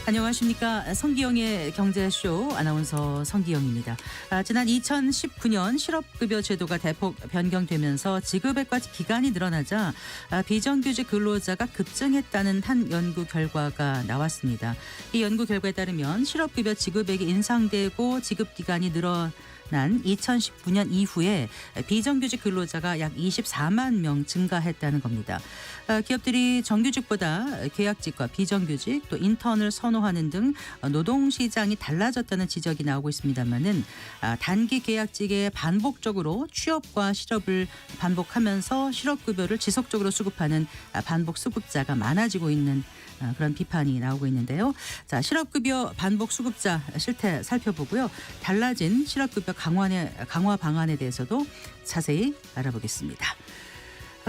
안녕하십니까. 성기영의 경제쇼 아나운서 성기영입니다. 지난 2019년 실업급여 제도가 대폭 변경되면서 지급액과 기간이 늘어나자 비정규직 근로자가 급증했다는 한 연구 결과가 나왔습니다. 이 연구 결과에 따르면 실업급여 지급액이 인상되고 지급기간이 늘어난 2019년 이후에 비정규직 근로자가 약 24만 명 증가했다는 겁니다. 기업들이 정규직보다 계약직과 비정규직 또 인턴을 선호하는 등 노동시장이 달라졌다는 지적이 나오고 있습니다만은 단기 계약직에 반복적으로 취업과 실업을 반복하면서 실업급여를 지속적으로 수급하는 반복 수급자가 많아지고 있는 그런 비판이 나오고 있는데요. 자, 실업급여 반복 수급자 실태 살펴보고요. 달라진 실업급여 강화 방안에 대해서도 자세히 알아보겠습니다.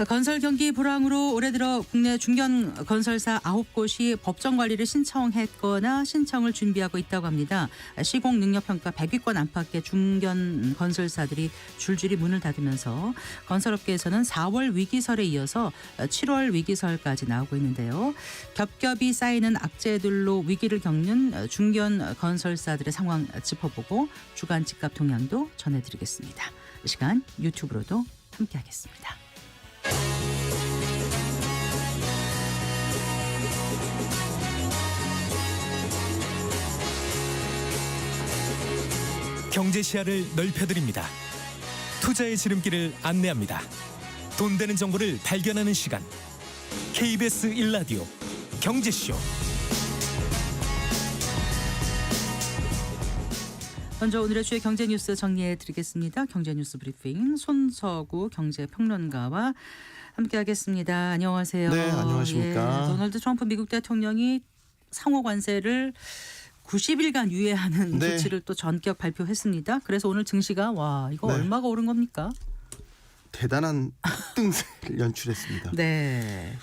건설 경기 불황으로 올해 들어 국내 중견 건설사 9곳이 법정 관리를 신청했거나 신청을 준비하고 있다고 합니다. 시공 능력 평가 100위권 안팎의 중견 건설사들이 줄줄이 문을 닫으면서 건설업계에서는 4월 위기설에 이어서 7월 위기설까지 나오고 있는데요. 겹겹이 쌓이는 악재들로 위기를 겪는 중견 건설사들의 상황 짚어보고 주간 집값 동향도 전해드리겠습니다. 이 시간 유튜브로도 함께하겠습니다. 경제 시야를 넓혀드립니다. 투자의 지름길을 안내합니다. 돈 되는 정보를 발견하는 시간. KBS 1라디오 경제쇼. 먼저 오늘의 주요 경제 뉴스 정리해 드리겠습니다. 경제 뉴스 브리핑 손서구 경제평론가와 함께하겠습니다. 안녕하세요. 네, 안녕하십니까. 예, 도널드 트럼프 미국 대통령이 상호 관세를 90일간 유예하는 네. 조치를 또 전격 발표했습니다. 그래서 오늘 증시가 이거 네. 얼마가 오른 겁니까? 대단한 폭등세를 연출했습니다. 네.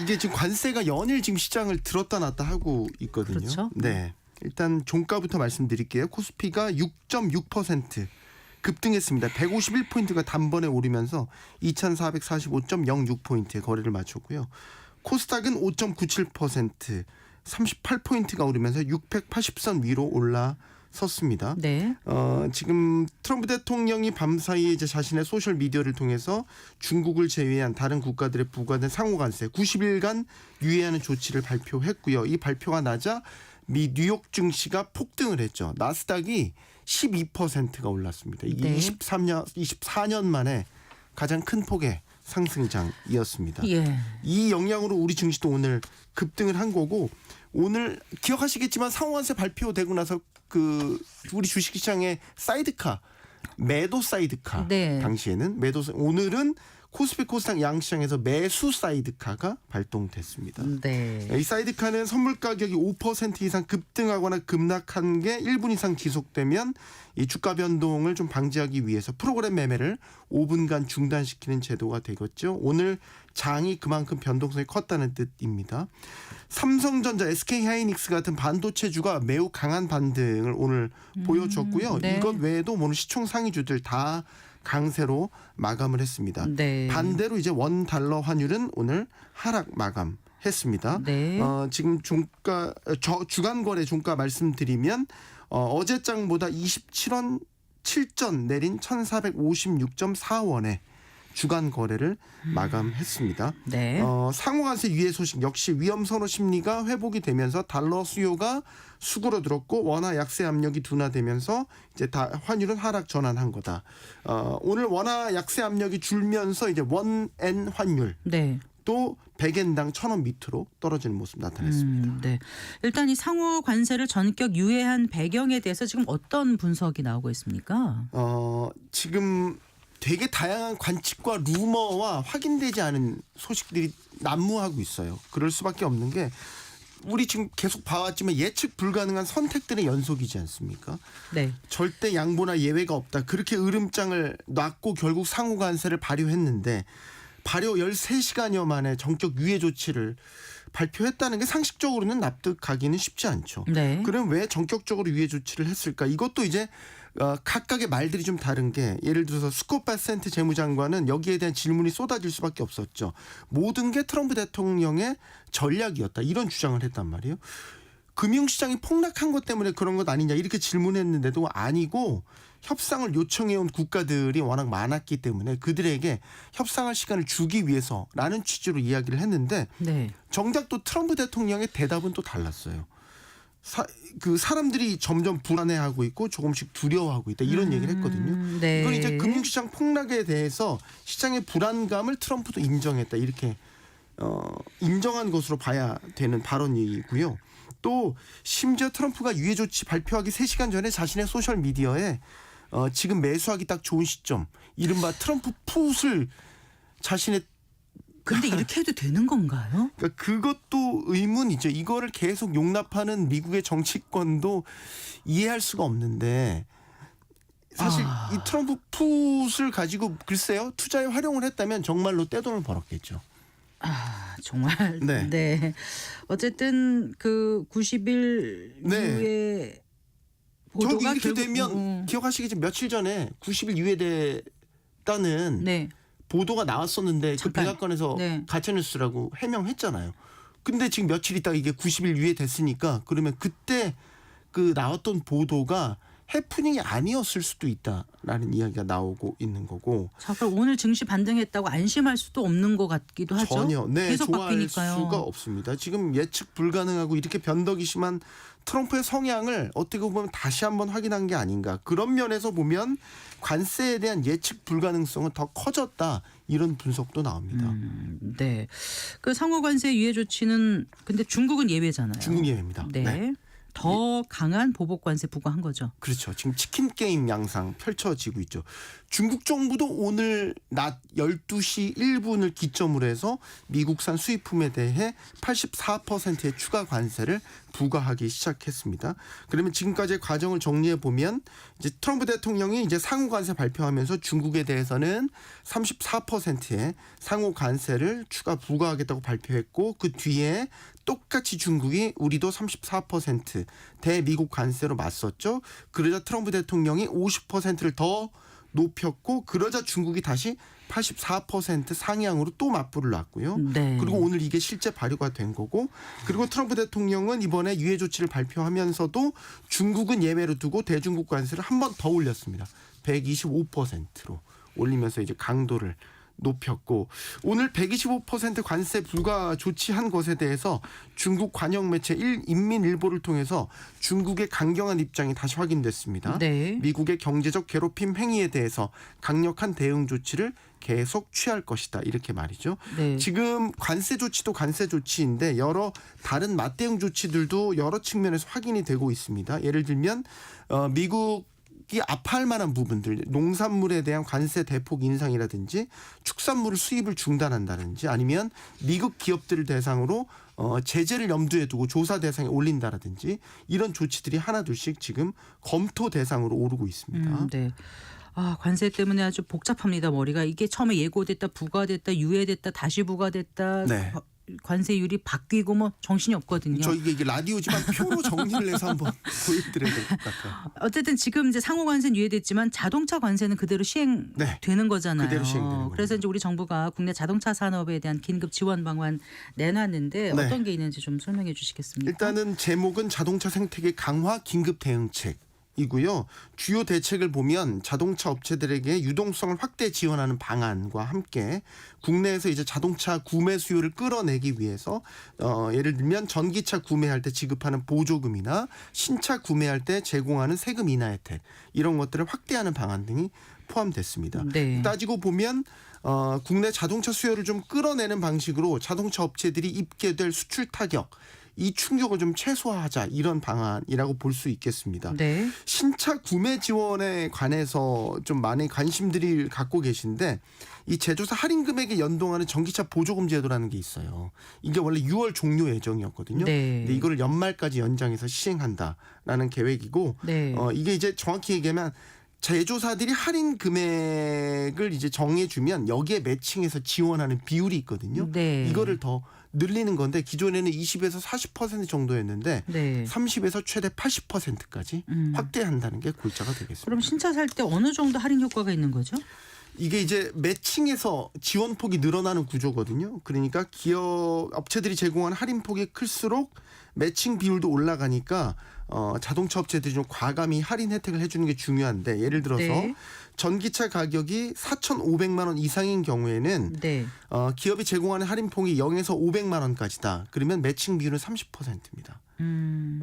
이게 지금 관세가 연일 지금 시장을 들었다 놨다 하고 있거든요. 그렇죠. 네. 일단 종가부터 말씀드릴게요. 코스피가 6.6% 급등했습니다. 151포인트가 단번에 오르면서 2445.06포인트의 거래를 마쳤고요. 코스닥은 5.97% 38포인트가 오르면서 680선 위로 올라섰습니다. 네. 지금 트럼프 대통령이 밤사이에 이제 자신의 소셜 미디어를 통해서 중국을 제외한 다른 국가들에 부과된 상호관세 90일간 유예하는 조치를 발표했고요. 이 발표가 나자 미 뉴욕 증시가 폭등을 했죠. 나스닥이 12%가 올랐습니다. 이게 네. 24년 만에 가장 큰 폭의 상승장이었습니다. 예. 이 영향으로 우리 증시도 오늘 급등을 한 거고, 오늘 기억하시겠지만 상호관세 발표되고 나서 우리 주식시장의 사이드카 매도 사이드카 네. 당시에는 오늘은 코스피 코스닥 양시장에서 매수 사이드카가 발동됐습니다. 네. 이 사이드카는 선물 가격이 5% 이상 급등하거나 급락한 게 1분 이상 지속되면 이 주가 변동을 좀 방지하기 위해서 프로그램 매매를 5분간 중단시키는 제도가 되겠죠. 오늘 장이 그만큼 변동성이 컸다는 뜻입니다. 삼성전자, SK하이닉스 같은 반도체주가 매우 강한 반등을 오늘 보여줬고요. 네. 이것 외에도 오늘 시총 상위주들 다 강세로 마감을 했습니다. 네. 반대로 이제 원 달러 환율은 오늘 하락 마감했습니다. 네. 지금 주간 거래 종가 말씀드리면 어제장보다 27원 7전 내린 1,456.4원에 주간 거래를 마감했습니다. 네. 상호관세 유예 소식 역시 위험 선호 심리가 회복이 되면서 달러 수요가 수그러들었고 원화 약세 압력이 둔화되면서 이제 환율은 하락 전환한 거다. 오늘 원화 약세 압력이 줄면서 이제 원엔 환율 네. 또 100엔당 1,000원 밑으로 떨어지는 모습 나타냈습니다. 네. 일단 이 상호 관세를 전격 유예한 배경에 대해서 지금 어떤 분석이 나오고 있습니까? 지금 되게 다양한 관측과 루머와 확인되지 않은 소식들이 난무하고 있어요. 그럴 수밖에 없는 게 우리 지금 계속 봐왔지만 예측 불가능한 선택들의 연속이지 않습니까? 네. 절대 양보나 예외가 없다. 그렇게 으름장을 놨고 결국 상호관세를 발효했는데 발효 13시간여 만에 전격 유예 조치를 발표했다는 게 상식적으로는 납득하기는 쉽지 않죠. 네. 그럼 왜 전격적으로 유예 조치를 했을까? 이것도 이제 각각의 말들이 좀 다른 게 예를 들어서 스콧 베센트 재무장관은 여기에 대한 질문이 쏟아질 수밖에 없었죠. 모든 게 트럼프 대통령의 전략이었다. 이런 주장을 했단 말이에요. 금융시장이 폭락한 것 때문에 그런 것 아니냐 이렇게 질문했는데도 아니고 협상을 요청해온 국가들이 워낙 많았기 때문에 그들에게 협상할 시간을 주기 위해서라는 취지로 이야기를 했는데 네. 정작 또 트럼프 대통령의 대답은 또 달랐어요. 사람들이 점점 불안해하고 있고 조금씩 두려워하고 있다 이런 얘기를 했거든요. 네. 이건 이제 금융시장 폭락에 대해서 시장의 불안감을 트럼프도 인정했다 이렇게 인정한 것으로 봐야 되는 발언이고요. 또 심지어 트럼프가 유예 조치 발표하기 3시간 전에 자신의 소셜 미디어에 지금 매수하기 딱 좋은 시점 이른바 트럼프 풋을 자신의 근데 이렇게 해도 되는 건가요? 그러니까 그것도 의문이죠. 이거를 계속 용납하는 미국의 정치권도 이해할 수가 없는데 사실 이 트럼프 풋을 가지고 글쎄요 투자에 활용을 했다면 정말로 떼돈을 벌었겠죠. 정말. 네. 네. 어쨌든 그 90일 네. 이후에 저기 보도가 이렇게 결국 되면 기억하시겠지만 며칠 전에 90일 유예됐다는 네. 보도가 나왔었는데 잠깐. 그 백악관에서 네. 가짜뉴스라고 해명했잖아요. 근데 지금 며칠 있다가 이게 90일 유예됐으니까 그러면 그때 그 나왔던 보도가 해프닝이 아니었을 수도 있다라는 이야기가 나오고 있는 거고. 자, 그럼 오늘 증시 반등했다고 안심할 수도 없는 것 같기도 하죠. 전혀 계속 좋아할 바뀌니까요. 수가 없습니다. 지금 예측 불가능하고 이렇게 변덕이 심한 트럼프의 성향을 어떻게 보면 다시 한번 확인한 게 아닌가. 그런 면에서 보면 관세에 대한 예측 불가능성은 더 커졌다. 이런 분석도 나옵니다. 네. 그 상호 관세 유예 조치는 근데 중국은 예외잖아요. 중국 예외입니다. 네. 네. 더 강한 보복 관세 부과한 거죠. 그렇죠. 지금 치킨 게임 양상 펼쳐지고 있죠. 중국 정부도 오늘 낮 12시 1분을 기점으로 해서 미국산 수입품에 대해 84%의 추가 관세를 부과하기 시작했습니다. 그러면 지금까지의 과정을 정리해 보면 이제 트럼프 대통령이 이제 상호 관세 발표하면서 중국에 대해서는 34%의 상호 관세를 추가 부과하겠다고 발표했고 그 뒤에 똑같이 중국이 우리도 34% 대미국 관세로 맞섰죠. 그러자 트럼프 대통령이 50%를 더 높였고 그러자 중국이 다시 84% 상향으로 또 맞불을 놨고요. 네. 그리고 오늘 이게 실제 발효가 된 거고 그리고 트럼프 대통령은 이번에 유예 조치를 발표하면서도 중국은 예외로 두고 대중국 관세를 한 번 더 올렸습니다. 125%로 올리면서 이제 강도를 높였고 오늘 125% 관세 불가 조치한 것에 대해서 중국 관영 매체 인민일보를 통해서 중국의 강경한 입장이 다시 확인됐습니다. 네. 미국의 경제적 괴롭힘 행위에 대해서 강력한 대응 조치를 계속 취할 것이다. 이렇게 말이죠. 네. 지금 관세 조치도 관세 조치인데 여러 다른 맞대응 조치들도 여러 측면에서 확인이 되고 있습니다. 예를 들면 미국 이 아파할 만한 부분들 농산물에 대한 관세 대폭 인상이라든지 축산물 수입을 중단한다든지 아니면 미국 기업들을 대상으로 제재를 염두에 두고 조사 대상에 올린다라든지 이런 조치들이 하나둘씩 지금 검토 대상으로 오르고 있습니다. 네. 관세 때문에 아주 복잡합니다. 머리가 이게 처음에 예고됐다 부과됐다 유예됐다 다시 부과됐다 네. 관세율이 바뀌고 뭐 정신이 없거든요. 저 이게 라디오지만 표로 정리를 해서 한번 보여드려야 될 것 같아요. 어쨌든 지금 이제 상호 관세는 유예됐지만 자동차 관세는 그대로 시행되는 네. 거잖아요. 그대로 시행되는 그래서 겁니다. 이제 우리 정부가 국내 자동차 산업에 대한 긴급 지원 방안 내놨는데 네. 어떤 게 있는지 좀 설명해 주시겠습니까? 일단은 제목은 자동차 생태계 강화 긴급 대응책. 이고요. 주요 대책을 보면 자동차 업체들에게 유동성을 확대 지원하는 방안과 함께 국내에서 이제 자동차 구매 수요를 끌어내기 위해서 예를 들면 전기차 구매할 때 지급하는 보조금이나 신차 구매할 때 제공하는 세금 인하 혜택 이런 것들을 확대하는 방안 등이 포함됐습니다. 네. 따지고 보면 국내 자동차 수요를 좀 끌어내는 방식으로 자동차 업체들이 입게 될 수출 타격 이 충격을 좀 최소화하자 이런 방안이라고 볼 수 있겠습니다. 네. 신차 구매 지원에 관해서 좀 많은 관심들이 갖고 계신데 이 제조사 할인 금액에 연동하는 전기차 보조금 제도라는 게 있어요. 이게 원래 6월 종료 예정이었거든요. 네. 근데 이거를 연말까지 연장해서 시행한다라는 계획이고 네. 이게 이제 정확히 얘기하면 제조사들이 할인 금액을 이제 정해주면 여기에 매칭해서 지원하는 비율이 있거든요. 네. 이거를 더 늘리는 건데 기존에는 20에서 40% 정도였는데 네. 30에서 최대 80%까지 확대한다는 게 골자가 되겠습니다. 그럼 신차 살 때 어느 정도 할인 효과가 있는 거죠? 이게 이제 매칭에서 지원폭이 늘어나는 구조거든요. 그러니까 기업 업체들이 제공한 할인폭이 클수록 매칭 비율도 올라가니까 자동차 업체들이 좀 과감히 할인 혜택을 해주는 게 중요한데 예를 들어서 네. 전기차 가격이 4,500만 원 이상인 경우에는 네. 기업이 제공하는 할인폭이 0에서 500만 원까지다. 그러면 매칭 비율은 30%입니다.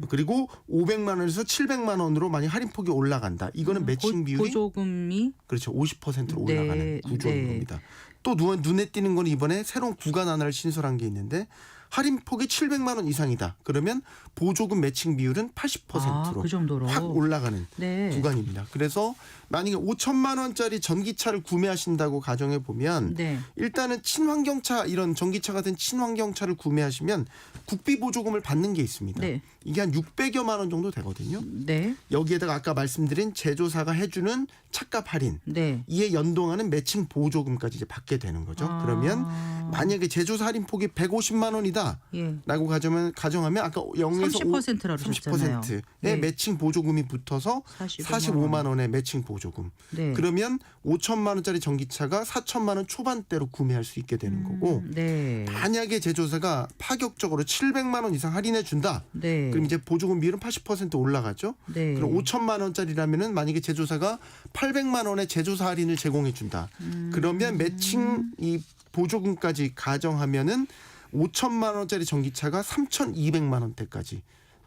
그리고 500만 원에서 700만 원으로 만약 할인폭이 올라간다. 이거는 매칭 비율이 보조금이 그렇죠. 50%로 네, 올라가는 구조인 네. 겁니다. 또 눈에 띄는 건 이번에 새로운 구간 하나를 신설한 게 있는데 할인폭이 700만 원 이상이다. 그러면 보조금 매칭 비율은 80%로 그 정도로 확 올라가는 네. 구간입니다. 그래서 만약에 5천만 원짜리 전기차를 구매하신다고 가정해 보면 네. 일단은 친환경차 이런 전기차 같은 친환경차를 구매하시면 국비 보조금을 받는 게 있습니다. 네. 이게 한 600여만 원 정도 되거든요. 네. 여기에다가 아까 말씀드린 제조사가 해주는 차값 할인 네. 이에 연동하는 매칭 보조금까지 이제 받게 되는 거죠. 그러면 만약에 제조사 할인폭이 150만 원이다. 예. 라고 가정하면 아까 0에서 30%라고 그러셨잖아요. 30%의 네. 매칭 보조금이 붙어서 45만 원의 매칭 보조금. 네. 그러면 5천만 원짜리 전기차가 4천만 원 초반대로 구매할 수 있게 되는 거고 네. 만약에 제조사가 파격적으로 700만 원 이상 할인해 준다. 네. 그럼 이제 보조금 비율은 80% 올라가죠. 네. 그럼 5천만 원짜리라면은 만약에 제조사가 800만 원의 제조사 할인을 제공해 준다. 그러면 매칭 이 보조금까지 가정하면은 5천만 원짜리 전기차가 3,200만 원대까지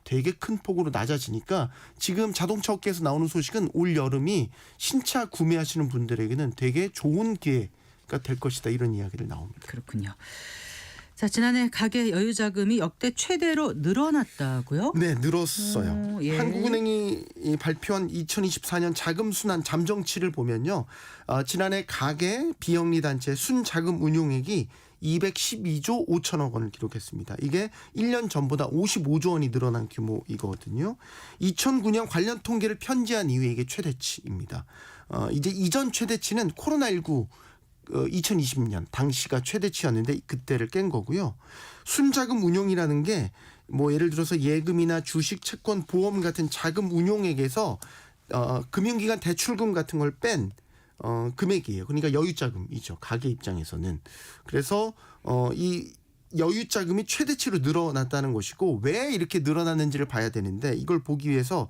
되게 큰 폭으로 낮아지니까 지금 자동차 업계에서 나오는 소식은 올 여름이 신차 구매하시는 분들에게는 되게 좋은 기회가 될 것이다 이런 이야기를 나옵니다. 그렇군요. 자, 지난해 가계 여유 자금이 역대 최대로 늘어났다고요? 네, 늘었어요. 예. 한국은행이 발표한 2024년 자금 순환 잠정치를 보면요. 지난해 가계 비영리 단체 순자금 운용액이 212조 5천억 원을 기록했습니다. 이게 1년 전보다 55조 원이 늘어난 규모이거든요. 2009년 관련 통계를 편제한 이후에 이게 최대치입니다. 이제 이전 최대치는 코로나19 2020년 당시가 최대치였는데 그때를 깬 거고요. 순자금 운용이라는 게 뭐 예를 들어서 예금이나 주식, 채권, 보험 같은 자금 운용액에서 금융기관 대출금 같은 걸 뺀 금액이에요. 그러니까 여유자금이죠. 가계 입장에서는. 그래서 이 여유자금이 최대치로 늘어났다는 것이고 왜 이렇게 늘어났는지를 봐야 되는데 이걸 보기 위해서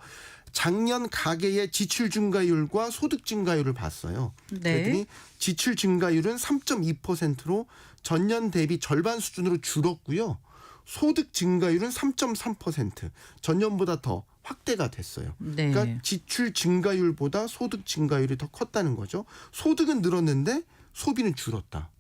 작년 가계의 지출 증가율과 소득 증가율을 봤어요. 네. 그랬더니 지출 증가율은 3.2%로 전년 대비 절반 수준으로 줄었고요. 소득 증가율은 3.3%. 전년보다 더 확대가 됐어요. 네. 그러니까 지출 증가율보다 소득 증가율이 더 컸다는 거죠. 소득은 늘었는데 소비는 줄었다.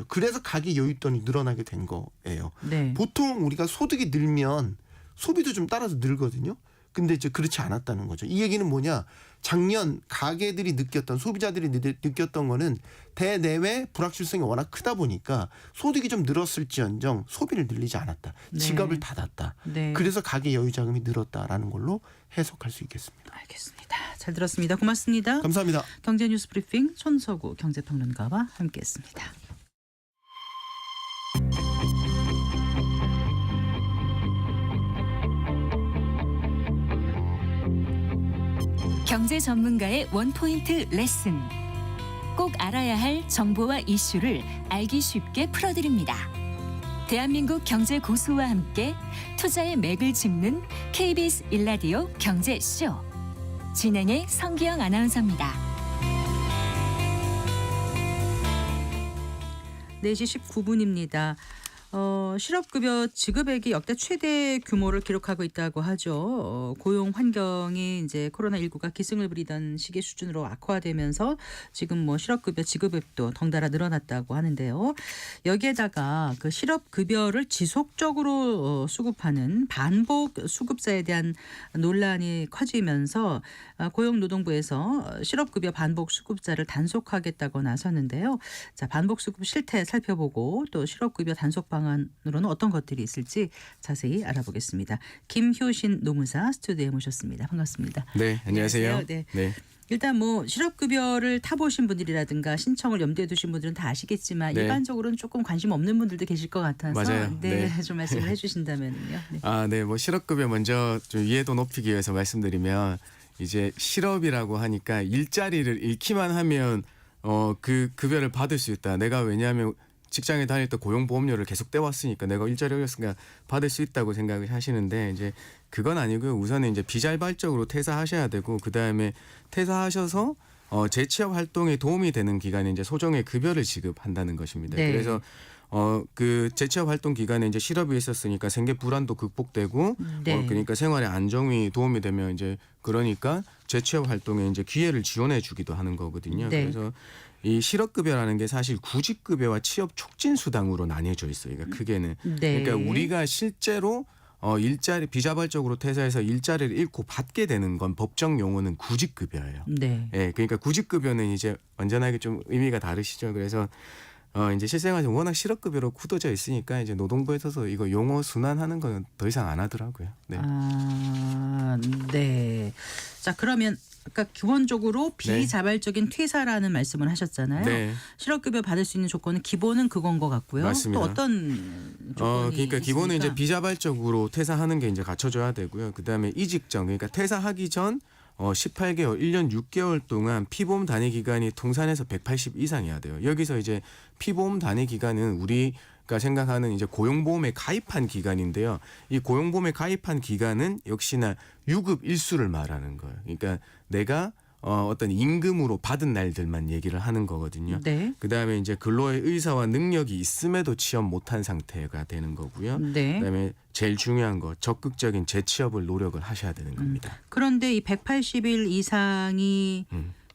그래서 가계 여윳돈이 늘어나게 된 거예요. 네. 보통 우리가 소득이 늘면 소비도 좀 따라서 늘거든요. 근데 이제 그렇지 않았다는 거죠. 이 얘기는 뭐냐? 작년 가계들이 느꼈던 소비자들이 느꼈던 거는 대내외 불확실성이 워낙 크다 보니까 소득이 좀 늘었을지언정 소비를 늘리지 않았다. 네. 지갑을 닫았다. 네. 그래서 가계 여유 자금이 늘었다라는 걸로 해석할 수 있겠습니다. 알겠습니다. 잘 들었습니다. 고맙습니다. 감사합니다. 경제뉴스 브리핑 손서구 경제평론가와 함께했습니다. 경제 전문가의 원포인트 레슨. 꼭 알아야 할 정보와 이슈를 알기 쉽게 풀어드립니다. 대한민국 경제 고수와 함께 투자의 맥을 짚는 KBS 1라디오 경제쇼. 진행의 성기영 아나운서입니다. 4시 19분입니다. 실업급여 지급액이 역대 최대 규모를 기록하고 있다고 하죠. 고용 환경이 이제 코로나19가 기승을 부리던 시기 수준으로 악화되면서 지금 뭐 실업급여 지급액도 덩달아 늘어났다고 하는데요. 여기에다가 그 실업급여를 지속적으로 수급하는 반복 수급자에 대한 논란이 커지면서 고용노동부에서 실업급여 반복 수급자를 단속하겠다고 나섰는데요. 자, 반복 수급 실태 살펴보고 또 실업급여 단속 방안 방안으로는 어떤 것들이 있을지 자세히 알아보겠습니다. 김효신 노무사 스튜디오에 모셨습니다. 반갑습니다. 네, 안녕하세요. 네. 네. 일단 뭐 실업급여를 타보신 분들이라든가 신청을 염두에 두신 분들은 다 아시겠지만 네. 일반적으로는 조금 관심 없는 분들도 계실 것 같아서 맞아요. 네, 네. 좀 말씀을 해주신다면요. 네. 네, 뭐 실업급여 먼저 좀 이해도 높이기 위해서 말씀드리면 이제 실업이라고 하니까 일자리를 잃기만 하면 그 급여를 받을 수 있다. 내가 왜냐하면 직장에 다닐 때 고용보험료를 계속 떼왔으니까 내가 일자리 얻었으니까 받을 수 있다고 생각을 하시는데 이제 그건 아니고요. 우선은 이제 비자발적으로 퇴사하셔야 되고 그 다음에 퇴사하셔서 재취업 활동에 도움이 되는 기간에 이제 소정의 급여를 지급한다는 것입니다. 네. 그래서 그 재취업 활동 기간에 이제 실업이 있었으니까 생계 불안도 극복되고 네. 그러니까 생활의 안정이 도움이 되면 이제 그러니까 재취업 활동에 이제 기회를 지원해 주기도 하는 거거든요. 네. 그래서 이 실업급여라는 게 사실 구직급여와 취업 촉진 수당으로 나뉘어져 있어요. 그러니까 크게는 네. 그러니까 우리가 실제로 일자리 비자발적으로 퇴사해서 일자리를 잃고 받게 되는 건 법정 용어는 구직급여예요. 네. 예, 그러니까 구직급여는 이제 언제나 이게 좀 의미가 다르시죠. 그래서 이제 실생활에서 워낙 실업급여로 굳어져 있으니까 이제 노동부에서도 이거 용어 순환하는 건 더 이상 안 하더라고요. 네. 네. 자, 그러면 아까 기본적으로 비자발적인 퇴사라는 말씀을 하셨잖아요. 네. 실업급여 받을 수 있는 조건은 기본은 그건 것 같고요. 맞습니다. 또 어떤 조건이 그러니까 기본은 있습니까? 이제 비자발적으로 퇴사하는 게 이제 갖춰져야 되고요. 그다음에 이직전 그러니까 퇴사하기 전 18개월, 1년 6개월 동안 피보험 단위 기간이 통산해서 180 이상이어야 돼요. 여기서 이제 피보험 단위 기간은 우리가 생각하는 이제 고용보험에 가입한 기간인데요. 이 고용보험에 가입한 기간은 역시나 유급 일수를 말하는 거예요. 그러니까 내가 어떤 임금으로 받은 날들만 얘기를 하는 거거든요. 네. 그다음에 이제 근로의 의사와 능력이 있음에도 취업 못한 상태가 되는 거고요. 네. 그다음에 제일 중요한 거 적극적인 재취업을 노력을 하셔야 되는 겁니다. 그런데 이 180일 이상이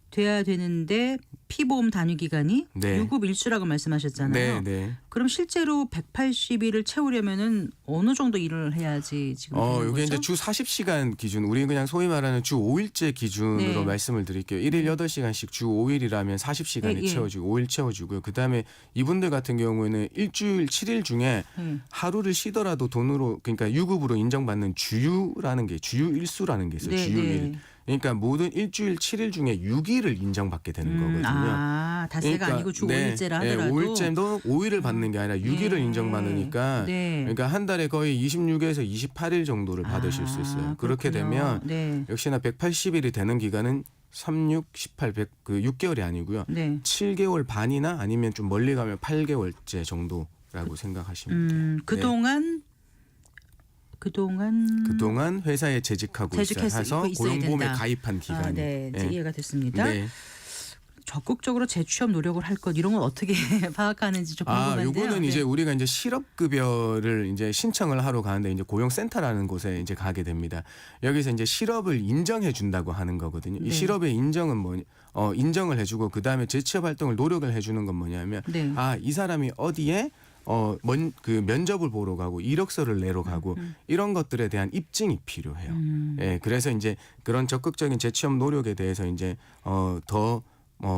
돼야 되는데 피보험 단위 기간이 네. 유급 일수라고 말씀하셨잖아요. 네, 네. 그럼 실제로 180일을 채우려면은 어느 정도 일을 해야지 지금 되는 이게 거죠? 이제 주 40시간 기준, 우리 그냥 소위 말하는 주 5일제 기준으로 네. 말씀을 드릴게요. 1일 8시간씩 주 5일이라면 40시간이 예, 예. 채워지고 5일 채워지고요. 그다음에 이분들 같은 경우에는 일주일 7일 중에 하루를 쉬더라도 돈으로 그러니까 유급으로 인정받는 주유라는 게 주유일수라는 게 있어요. 네, 주유일. 네. 그러니까 모든 일주일 7일 중에 6일을 인정받게 되는 거거든요. 닷새가 아니고 주 5일제라 하더라도 5일제도 5일을 받는 게 아니라 6일을 네. 인정받으니까 네. 그러니까 한 달에 거의 26에서 28일 정도를 받으실 수 있어요. 그렇게 그렇군요. 되면 네. 역시나 180일이 되는 기간은 36, 18, 100, 6개월이 아니고요. 네. 7개월 반이나 아니면 좀 멀리 가면 8개월째 정도라고 생각하시면 돼요. 그동안 회사에 재직하고 있어서 고용보험에 가입한 기간이. 네, 이제 네. 이해가 됐습니다. 네. 적극적으로 재취업 노력을 할 것 이런 건 어떻게 파악하는지 좀 궁금한데요. 요거는 네. 이제 우리가 이제 실업급여를 이제 신청을 하러 가는데 이제 고용센터라는 곳에 이제 가게 됩니다. 여기서 이제 실업을 인정해 준다고 하는 거거든요. 네. 이 실업의 인정은 인정을 해주고 그 다음에 재취업 활동을 노력을 해주는 건 뭐냐면 네. 이 사람이 어디에 그 면접을 보러 가고 이력서를 내러 가고 이런 것들에 대한 입증이 필요해요. 예, 그래서 이제 그런 적극적인 재취업 노력에 대해서 이제 더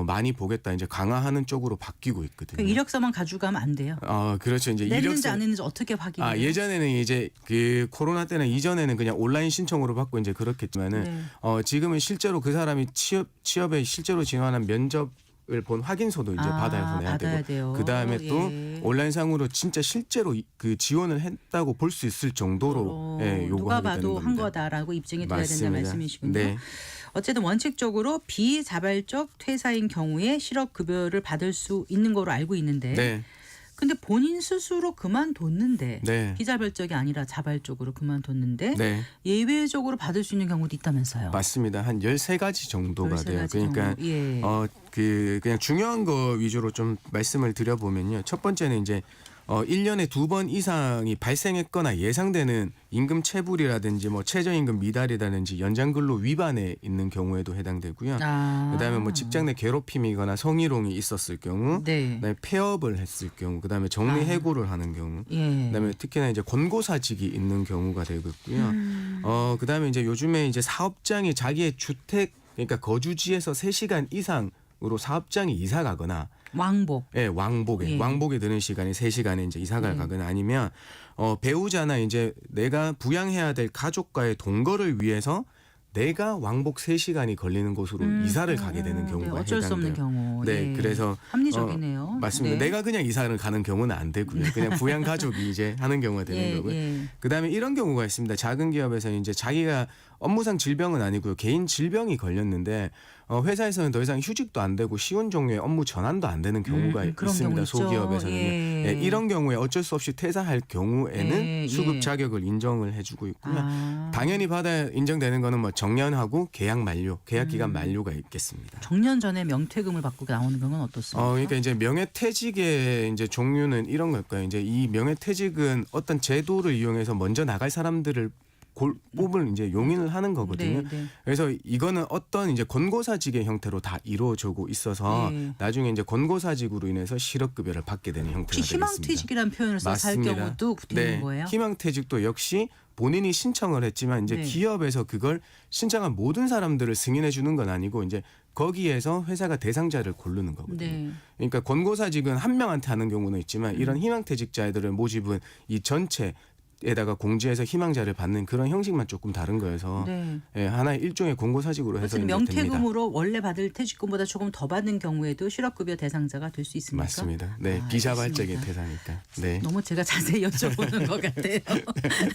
많이 보겠다 이제 강화하는 쪽으로 바뀌고 있거든요. 그 이력서만 가져가면 안 돼요. 그렇죠. 이제 냈는지 이력서 안 했는지 어떻게 확인해요? 예전에는 이제 그 코로나 때는 이전에는 그냥 온라인 신청으로 받고 이제 그렇겠지만은 네. 지금은 실제로 그 사람이 취업에 실제로 진화한 면접을 본 확인서도 이제 받아서 내야 받아야 되고 돼요. 그 다음에 또 예. 온라인상으로 진짜 실제로 그 지원을 했다고 볼 수 있을 정도로 누가 요구하게 봐도 되는 한 겁니다. 거다라고 입증이 돼야 된다는 맞습니다. 말씀이시군요. 네. 어쨌든 원칙적으로 비자발적 퇴사인 경우에 실업급여를 받을 수 있는 거로 알고 있는데 네. 근데 본인 스스로 그만뒀는데 네. 비자발적이 아니라 자발적으로 그만뒀는데 네. 예외적으로 받을 수 있는 경우도 있다면서요. 맞습니다. 한 13가지 정도가 13 돼요. 가지 그러니까 정도. 예. 그냥 중요한 거 위주로 좀 말씀을 드려보면요. 첫 번째는 이제 1년에 2번 이상이 발생했거나 예상되는 임금 체불이라든지 뭐 최저임금 미달이라든지 연장근로 위반에 있는 경우에도 해당되고요. 그다음에 뭐 직장 내 괴롭힘이거나 성희롱이 있었을 경우, 네. 그다음에 폐업을 했을 경우, 그다음에 정리해고를 하는 경우, 예. 그다음에 특히나 이제 권고사직이 있는 경우가 되겠고요. 그다음에 이제 요즘에 이제 사업장이 자기의 주택 그러니까 거주지에서 3시간 이상으로 사업장이 이사 가거나 왕복. 예, 왕복에 예. 왕복에 드는 시간이 3시간에 이제 이사를 예. 가거나 아니면 배우자나 이제 내가 부양해야 될 가족과의 동거를 위해서 내가 왕복 3시간이 걸리는 곳으로 이사를 가게 되는 경우가 네, 어쩔 수 없는 해당돼요. 경우. 네, 예. 그래서 합리적이네요. 맞습니다. 네. 내가 그냥 이사를 가는 경우는 안 되고요. 그냥 부양 가족이 이제 하는 경우가 되는 예, 거고요. 예. 그다음에 이런 경우가 있습니다. 작은 기업에서 이제 자기가 업무상 질병은 아니고요. 개인 질병이 걸렸는데 회사에서는 더 이상 휴직도 안 되고 쉬운 종류의 업무 전환도 안 되는 경우가 그런 있습니다. 경우 있죠. 소기업에서는요. 예. 예, 이런 경우에 어쩔 수 없이 퇴사할 경우에는 예, 수급 예. 자격을 인정을 해주고 있고요. 아. 당연히 받아 인정되는 거는 뭐 정년하고 계약 만료, 계약 기간 만료가 있겠습니다. 정년 전에 명퇴금을 받고 나오는 경우는 어떻습니까? 그러니까 이제 명예퇴직의 이제 종류는 이런 걸까요? 이제 이 명예퇴직은 어떤 제도를 이용해서 먼저 나갈 사람들을 뽑을 이제 용인을 하는 거거든요. 네, 네. 그래서 이거는 어떤 이제 권고사직의 형태로 다 이루어지고 있어서 네. 나중에 이제 권고사직으로 인해서 실업급여를 받게 되는 형태가 혹시 되겠습니다. 희망퇴직이라는 표현을 써서 할 맞습니다. 경우도 되는 네, 거예요? 희망퇴직도 역시 본인이 신청을 했지만 이제 네. 기업에서 그걸 신청한 모든 사람들을 승인해 주는 건 아니고 이제 거기에서 회사가 대상자를 고르는 거거든요. 네. 그러니까 권고사직은 한 명한테 하는 경우는 있지만 이런 희망퇴직자들을 모집은 이 전체에다가 공지해서 희망자를 받는 그런 형식만 조금 다른 거여서 네. 예, 하나의 일종의 권고사직으로 해서 어쨌든 이제 됩니다. 명퇴금으로 원래 받을 퇴직금보다 조금 더 받는 경우에도 실업급여 대상자가 될 수 있습니까? 맞습니다. 네, 아, 비자발적인 알겠습니다. 퇴사니까. 네. 너무 제가 자세히 여쭤보는 것 같아요.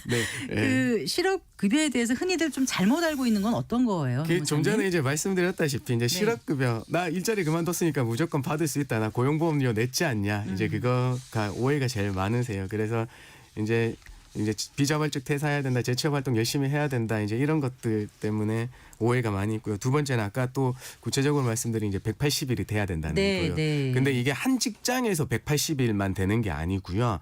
네. 예. 그 실업급여에 대해서 흔히들 좀 잘못 알고 있는 건 어떤 거예요? 그 좀 전에 이제 말씀드렸다시피 이제 네. 실업급여 나 일자리 그만뒀으니까 무조건 받을 수 있다. 나 고용보험료 냈지 않냐. 이제 그거가 오해가 제일 많으세요. 그래서 이제 비자발적 퇴사해야 된다, 재취업 활동 열심히 해야 된다, 이제 이런 것들 때문에 오해가 많이 있고요. 두 번째는 아까 또 구체적으로 말씀드린 이제 180일이 돼야 된다는 네, 거예요. 네. 근데 이게 한 직장에서 180일만 되는 게 아니고요.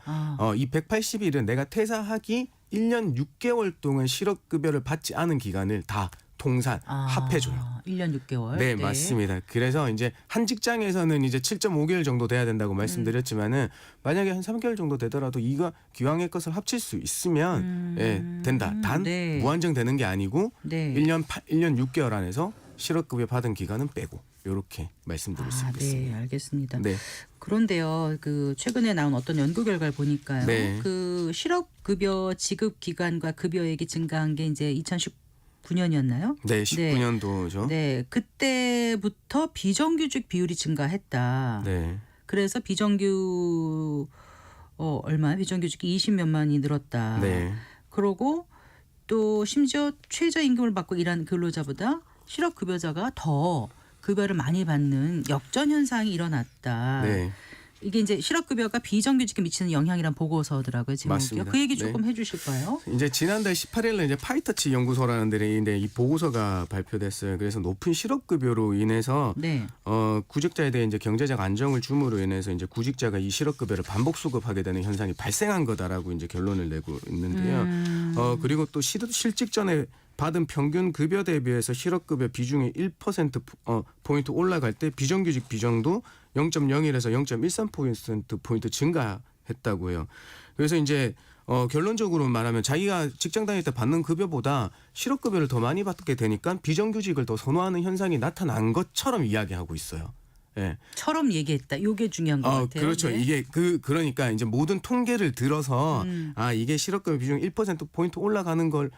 이 180일은 내가 퇴사하기 1년 6개월 동안 실업급여를 받지 않은 기간을 다 통산 합해줘요. 1년 6개월. 네, 맞습니다. 그래서 이제 한 직장에서는 이제 7.5개월 정도 돼야 된다고 말씀드렸지만은 만약에 한 3개월 정도 되더라도 이거 기왕의 것을 합칠 수 있으면 예, 된다. 단 네. 무한정 되는 게 아니고 네. 1년 6개월 안에서 실업급여 받은 기간은 빼고 이렇게 말씀드릴 수 있겠습니다. 네, 알겠습니다. 네. 그런데요, 그 최근에 나온 어떤 연구 결과를 보니까요, 네. 그 실업급여 지급 기간과 급여액이 증가한 게 이제 2019년이었나요? 네, 19년도죠. 네, 그때부터 비정규직 비율이 증가했다. 네. 그래서 비정규직이 20몇만이 늘었다. 네. 그러고 또 심지어 최저임금을 받고 일하는 근로자보다 실업급여자가 더 급여를 많이 받는 역전 현상이 일어났다. 네. 이게 이제 실업급여가 비정규직에 미치는 영향이란 보고서더라고요. 제목이요. 맞습니다. 그 얘기 네. 조금 해주실까요? 이제 지난달 18일에 이제 파이터치 연구소라는 데인데 이 보고서가 발표됐어요. 그래서 높은 실업급여로 인해서 네. 구직자에 대해 이제 경제적 안정을 줌으로 인해서 이제 구직자가 이 실업급여를 반복 수급하게 되는 현상이 발생한 거다라고 이제 결론을 내고 있는데요. 그리고 또 실직 전에 받은 평균 급여 대비해서 실업급여 비중이 1% 포인트 올라갈 때 비정규직 비중도 0.01에서 0.13% 포인트 증가했다고 해요. 그래서 이제 결론적으로 말하면 자기가 직장 다닐 때 받는 급여보다 실업급여를 더 많이 받게 되니까 비정규직을 더 선호하는 현상이 나타난 것처럼 이야기하고 있어요. 예. 처럼 얘기했다. 이게 중요한 것 같아요. 그렇죠. 네. 이게 그러니까 이제 모든 통계를 들어서 이게 실업급여 비중 1% 포인트 올라가는 걸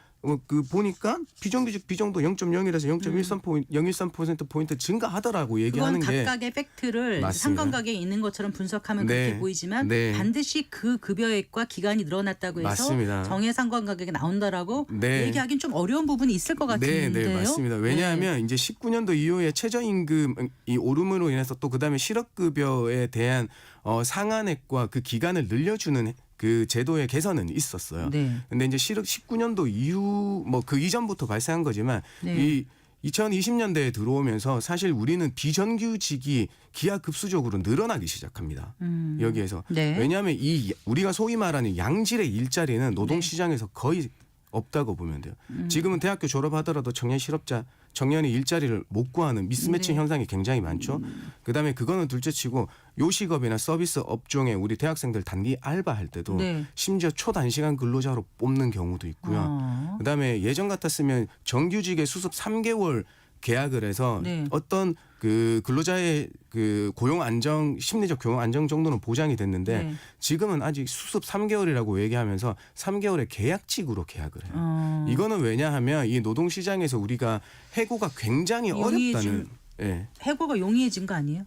보니까 비정규직 비중도 0.01에서 0.13% 포인트 증가하더라고 얘기하는 그건 게 각각의 팩트를 맞습니다. 상관관계에 있는 것처럼 분석하면 네. 그렇게 보이지만 네. 반드시 그 급여액과 기간이 늘어났다고 해서 맞습니다. 정해 상관관계가 나온다라고 네. 얘기하기는 좀 어려운 부분이 있을 것 같은데요. 네, 맞습니다. 왜냐하면 이제 19년도 이후에 최저임금이 오름으로 인해서 또 그다음에 실업급여에 대한 상한액과 그 기간을 늘려주는 그 제도의 개선은 있었어요. 네. 근데 이제 19년도 이후 뭐 그 이전부터 발생한 거지만 네. 이 2020년대에 들어오면서 사실 우리는 비정규직이 기하급수적으로 늘어나기 시작합니다. 여기에서 네. 왜냐하면 이 우리가 소위 말하는 양질의 일자리는 노동시장에서 거의 없다고 보면 돼요. 지금은 대학교 졸업하더라도 청년 실업자, 청년이 일자리를 못 구하는 미스매칭 네. 현상이 굉장히 많죠. 그다음에 그거는 둘째치고 요식업이나 서비스 업종에 우리 대학생들 단기 알바할 때도 네. 심지어 초단시간 근로자로 뽑는 경우도 있고요. 그다음에 예전 같았으면 정규직에 수습 3개월 계약을 해서 네. 어떤 그 근로자의 그 고용 안정, 심리적 고용 안정 정도는 보장이 됐는데 네. 지금은 아직 수습 3개월이라고 얘기하면서 3개월의 계약직으로 계약을 해요. 이거는 왜냐하면 이 노동 시장에서 우리가 해고가 굉장히 용이해진- 어렵다는. 예. 해고가 용이해진 거 아니에요?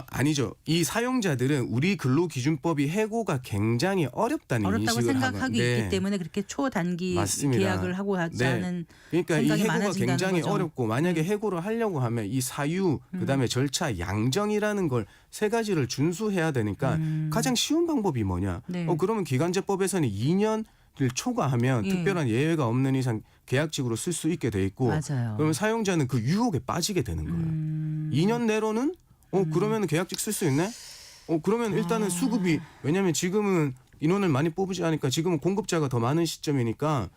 아니죠. 이 사용자들은 우리 근로기준법이 해고가 굉장히 어렵다는 어렵다고 인식을 생각하기 하고, 네. 있기 때문에 그렇게 초단기 맞습니다. 계약을 하고 하자는 그러니까 이 생각이 해고가 많아진다는 굉장히 거죠. 어렵고 만약에 해고를 하려고 하면 이 사유 그다음에 절차 양정이라는 걸 세 가지를 준수해야 되니까 가장 쉬운 방법이 뭐냐? 네. 그러면 기간제법에서는 2년을 초과하면 예. 특별한 예외가 없는 이상 계약직으로 쓸 수 있게 돼 있고 맞아요. 그러면 사용자는 그 유혹에 빠지게 되는 거예요. 2년 내로는 그러면 계약직 쓸 수 있네? 그러면 일단은 수급이 왜냐하면 지금은 인원을 많이 뽑지 않으니까 지금은 공급자가 더 많은 시점이니까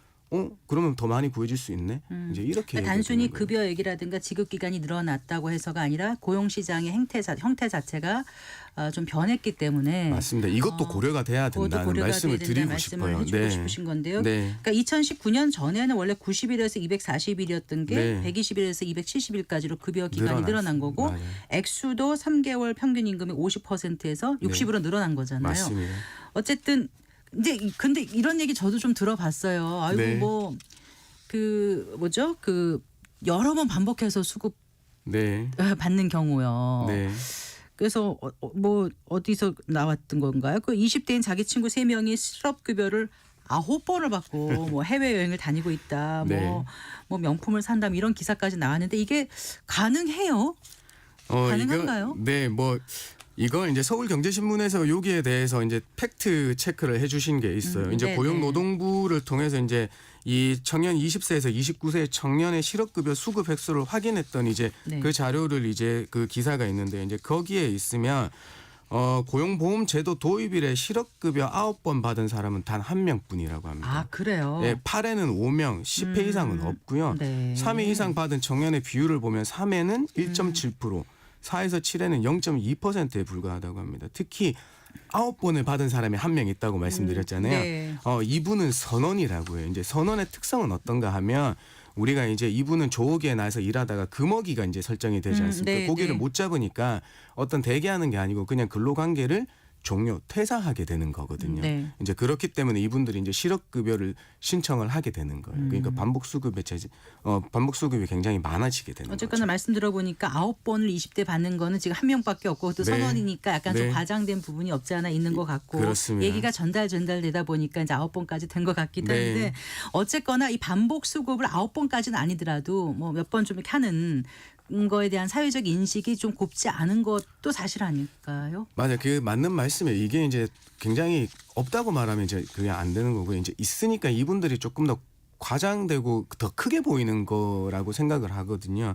그러면 더 많이 구해질 수 있네. 이제 이렇게 그러니까 단순히 얘기가 되는 거예요. 급여 얘기라든가 지급 기간이 늘어났다고 해서가 아니라 고용 시장의 형태 자체가 좀 변했기 때문에 맞습니다. 이것도 고려가 돼야 그것도 된다는 고려가 말씀을 돼야 드리고 된다는 말씀을 싶어요. 해주고 네. 싶으신 건데요. 네. 그러니까 2019년 전에는 원래 90일에서 240일이었던 게 네. 120일에서 270일까지로 급여 기간이 늘어난 거고 맞아요. 액수도 3개월 평균 임금이 50%에서 60으로 늘어난 거잖아요. 맞습니다. 어쨌든 이제 근데 이런 얘기 저도 좀 들어봤어요. 아이고 네. 뭐 그 뭐죠? 그 여러 번 반복해서 수급 네. 받는 경우요. 네. 그래서 뭐 어디서 나왔던 건가요? 그 20대인 자기 친구 3명이 실업급여를 9번을 받고 뭐 해외여행을 다니고 있다. 네. 뭐 명품을 산다. 이런 기사까지 나왔는데 이게 가능해요? 가능한가요? 네, 뭐 이걸 이제 서울경제신문에서 여기에 대해서 이제 팩트 체크를 해주신 게 있어요. 이제 네네. 고용노동부를 통해서 이제 이 청년 20세에서 29세 청년의 실업급여 수급 획수를 확인했던 이제 네. 그 자료를 이제 그 기사가 있는데 이제 거기에 있으면 고용보험제도 도입 이래 실업급여 9번 받은 사람은 단 1명뿐이라고 합니다. 아 그래요? 예, 8회는 5명, 10회 이상은 없고요. 네. 3회 이상 받은 청년의 비율을 보면 3회는 1.7%, 4에서 7회는 0.2%에 불과하다고 합니다. 특히 9번을 받은 사람이 1명 있다고 말씀드렸잖아요. 네. 이분은 선원이라고 해요. 이제 선원의 특성은 어떤가 하면 우리가 이제 이분은 조기에 나서 일하다가 금어기가 이제 설정이 되지 않습니까? 네, 고기를 네. 못 잡으니까 어떤 대기하는 게 아니고 그냥 근로관계를 종료, 퇴사하게 되는 거거든요. 네. 이제 그렇기 때문에 이분들이 이제 실업급여를 신청을 하게 되는 거예요. 그러니까 반복 수급이 굉장히 많아지게 되는 어쨌거나 거죠. 말씀 들어보니까 9번을 20대 받는 거는 지금 1명밖에 없고 또 네. 선언이니까 약간 좀 네. 과장된 부분이 없지 않아 있는 것 같고 그렇습니다. 얘기가 전달되다 보니까 이제 9번까지 된 것 같기도 네. 한데 어쨌거나 이 반복 수급을 9번까지는 아니더라도 뭐 몇 번 좀 이렇게 하는 거에 대한 사회적 인식이 좀 곱지 않은 것도 사실 아닐까요? 맞아요. 그 맞는 말씀이에요. 이게 이제 굉장히 없다고 말하면 이제 그게 안 되는 거고 이제 있으니까 이분들이 조금 더 과장되고 더 크게 보이는 거라고 생각을 하거든요.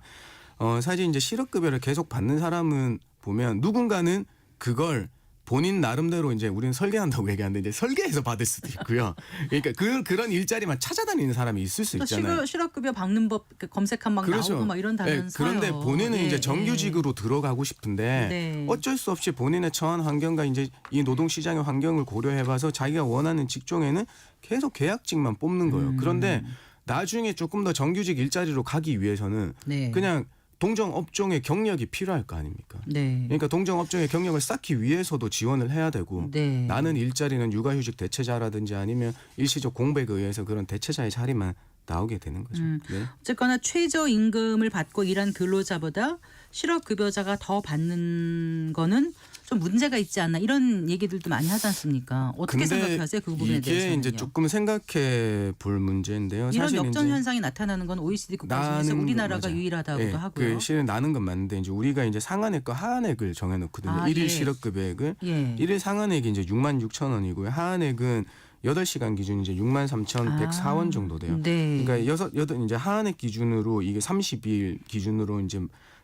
사실 이제 실업급여를 계속 받는 사람은 보면 누군가는 그걸 본인 나름대로 이제 우리는 설계한다고 얘기하는데 이제 설계해서 받을 수도 있고요. 그러니까 그런 일자리만 찾아다니는 사람이 있을 수 또 있잖아요. 실업급여 받는 법 검색하면 막 나오고 막 이런다면서요. 그런데 본인은 예, 이제 예. 정규직으로 들어가고 싶은데 네. 어쩔 수 없이 본인의 처한 환경과 이제 이 노동 시장의 환경을 고려해봐서 자기가 원하는 직종에는 계속 계약직만 뽑는 거예요. 그런데 나중에 조금 더 정규직 일자리로 가기 위해서는 네. 그냥 동종 업종의 경력이 필요할 거 아닙니까? 네. 그러니까 동종 업종의 경력을 쌓기 위해서도 지원을 해야 되고 네. 나는 일자리는 육아휴직 대체자라든지 아니면 일시적 공백에 의해서 그런 대체자의 자리만 나오게 되는 거죠. 네. 어쨌거나 최저임금을 받고 일한 근로자보다 실업급여자가 더 받는 거는 좀 문제가 있지 않나 이런 얘기들도 많이 하지 않습니까? 어떻게 생각하세요? 그 부분에 이게 대해서는요. 이제 조금 생각해 볼 문제인데요. 이런 사실 역전 이제 현상이 나타나는 건 OECD 국가 중에서 나는 우리나라가 맞아요. 유일하다고도 예, 하고요. 그 실은 나는 건 맞는데 이제 우리가 이제 상한액과 하한액을 정해놓거든요. 아, 일일 예. 실업급여액을 예. 일일 상한액이 이제 66,000원이고요. 하한액은 8시간 기준 이제 63,104원 정도 돼요. 네. 그러니까 이제 하한액 기준으로 이게 30일 기준으로 이제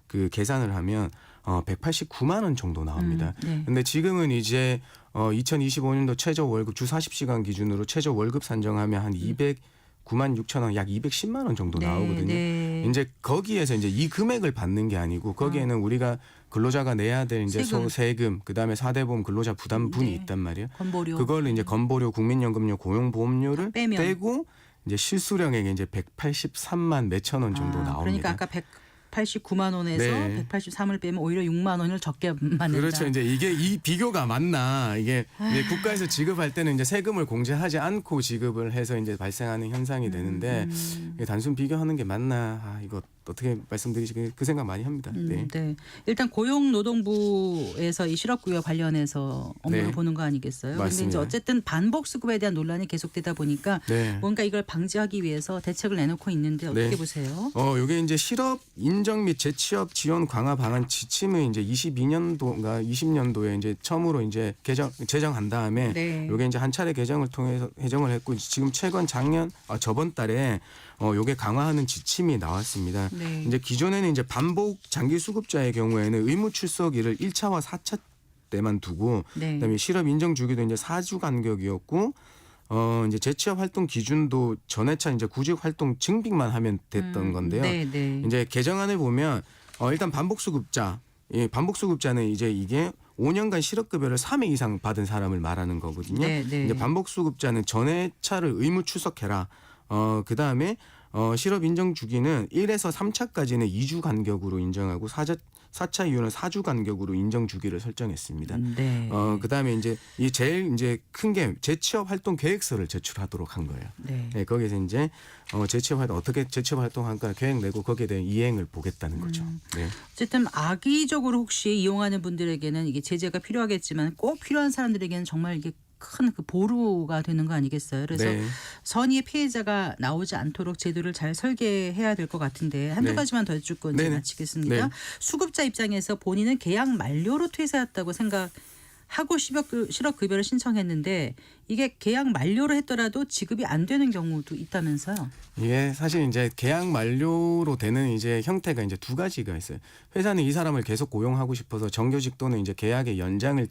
그 계산을 하면 189만 원 정도 나옵니다. 네. 근데 지금은 이제 2025년도 최저 월급 주 40시간 기준으로 최저 월급 산정하면 한 209만 6천 원, 약 210만 원 정도 네, 나오거든요. 네. 이제 거기에서 이제 이 금액을 받는 게 아니고 거기에는 우리가 근로자가 내야 될 이제 세금, 그다음에 4대 보험 근로자 부담분이 네. 있단 말이에요. 건보료. 그걸 이제 건보료, 국민연금료, 고용보험료를 빼면. 떼고 이제 실수령액이 이제 183만 몇천 원 정도 나옵니다. 그러니까 아까 189만 원에서 네. 183을 빼면 오히려 6만 원을 적게 받는다. 그렇죠. 이제 이게 이 비교가 맞나? 이게 이제 국가에서 지급할 때는 이제 세금을 공제하지 않고 지급을 해서 이제 발생하는 현상이 되는데 이게 단순 비교하는 게 맞나? 아, 이거 어떻게 말씀드리지? 그 생각 많이 합니다. 네. 네. 일단 고용노동부에서 이 실업급여 관련해서 업무를 네. 보는 거 아니겠어요? 그런데 이제 맞습니다. 어쨌든 반복 수급에 대한 논란이 계속되다 보니까 네. 뭔가 이걸 방지하기 위해서 대책을 내놓고 있는데 어떻게 네. 보세요? 요게 이제 실업 인정 및 재취업 지원 강화 방안 지침을 이제 22년도인가 20년도에 이제 처음으로 이제 제정한 다음에 네. 요게 이제 한 차례 개정을 통해서 개정을 했고 지금 최근 저번 달에 요게 강화하는 지침이 나왔습니다. 네. 이제 기존에는 이제 반복 장기 수급자의 경우에는 의무 출석일을 1차와 4차 때만 두고 네. 그다음에 실업 인정 주기도 이제 4주 간격이었고 이제 재취업 활동 기준도 전회차 이제 구직 활동 증빙만 하면 됐던 건데요. 네, 네. 이제 개정안을 보면 일단 반복 수급자, 반복 수급자는 이제 이게 5년간 실업급여를 3회 이상 받은 사람을 말하는 거거든요. 네, 네. 이제 반복 수급자는 전회차를 의무 출석해라. 그 다음에 실업 인정 주기는 1에서 3차까지는 2주 간격으로 인정하고 4차 이후는 4주 간격으로 인정 주기를 설정했습니다. 네. 그다음에 이제 이 제일 이제 큰 게 재취업 활동 계획서를 제출하도록 한 거예요. 네. 네, 거기서 이제 재취업 활동 어떻게 재취업 활동할까 계획 내고 거기에 대한 이행을 보겠다는 거죠. 네. 어쨌든 악의적으로 혹시 이용하는 분들에게는 이게 제재가 필요하겠지만 꼭 필요한 사람들에게는 정말 이게 큰 그 보루가 되는 거 아니겠어요? 그래서 네. 선의의 피해자가 나오지 않도록 제도를 잘 설계해야 될 것 같은데 한두 네. 가지만 더 여쭙고 이제 네네. 마치겠습니다. 네. 수급자 입장에서 본인은 계약 만료로 퇴사했다고 생각하고 실업급여를 신청했는데 이게 계약 만료로 했더라도 지급이 안 되는 경우도 있다면서요? 이게 사실 이제 계약 만료로 되는 이제 형태가 이제 두 가지가 있어요. 회사는 이 사람을 계속 고용하고 싶어서 정규직 또는 이제 계약의 연장을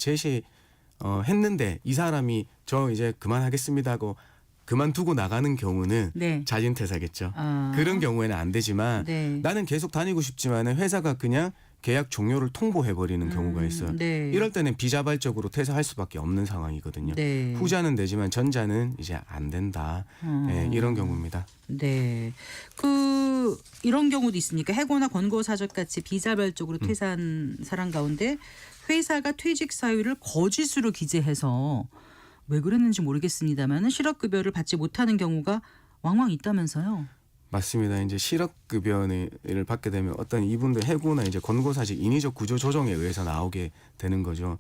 했는데 이 사람이 저 이제 그만하겠습니다 하고 그만두고 나가는 경우는 네. 자진퇴사겠죠. 아. 그런 경우에는 안 되지만 네. 나는 계속 다니고 싶지만은 회사가 그냥 계약 종료를 통보해 버리는 경우가 있어요. 네. 이럴 때는 비자발적으로 퇴사할 수밖에 없는 상황이거든요. 네. 후자는 되지만 전자는 이제 안 된다. 네, 이런 경우입니다. 네. 이런 경우도 있습니까? 해고나 권고 사적 같이 비자발적으로 퇴사한 사람 가운데 회사가 퇴직 사유를 거짓으로 기재해서 왜 그랬는지 모르겠습니다만 실업급여를 받지 못하는 경우가 왕왕 있다면서요. 맞습니다. 이제 실업급여를 받게 되면 어떤 이분들 해고나 이제 권고사직 인위적 구조 조정에 의해서 나오게 되는 거죠.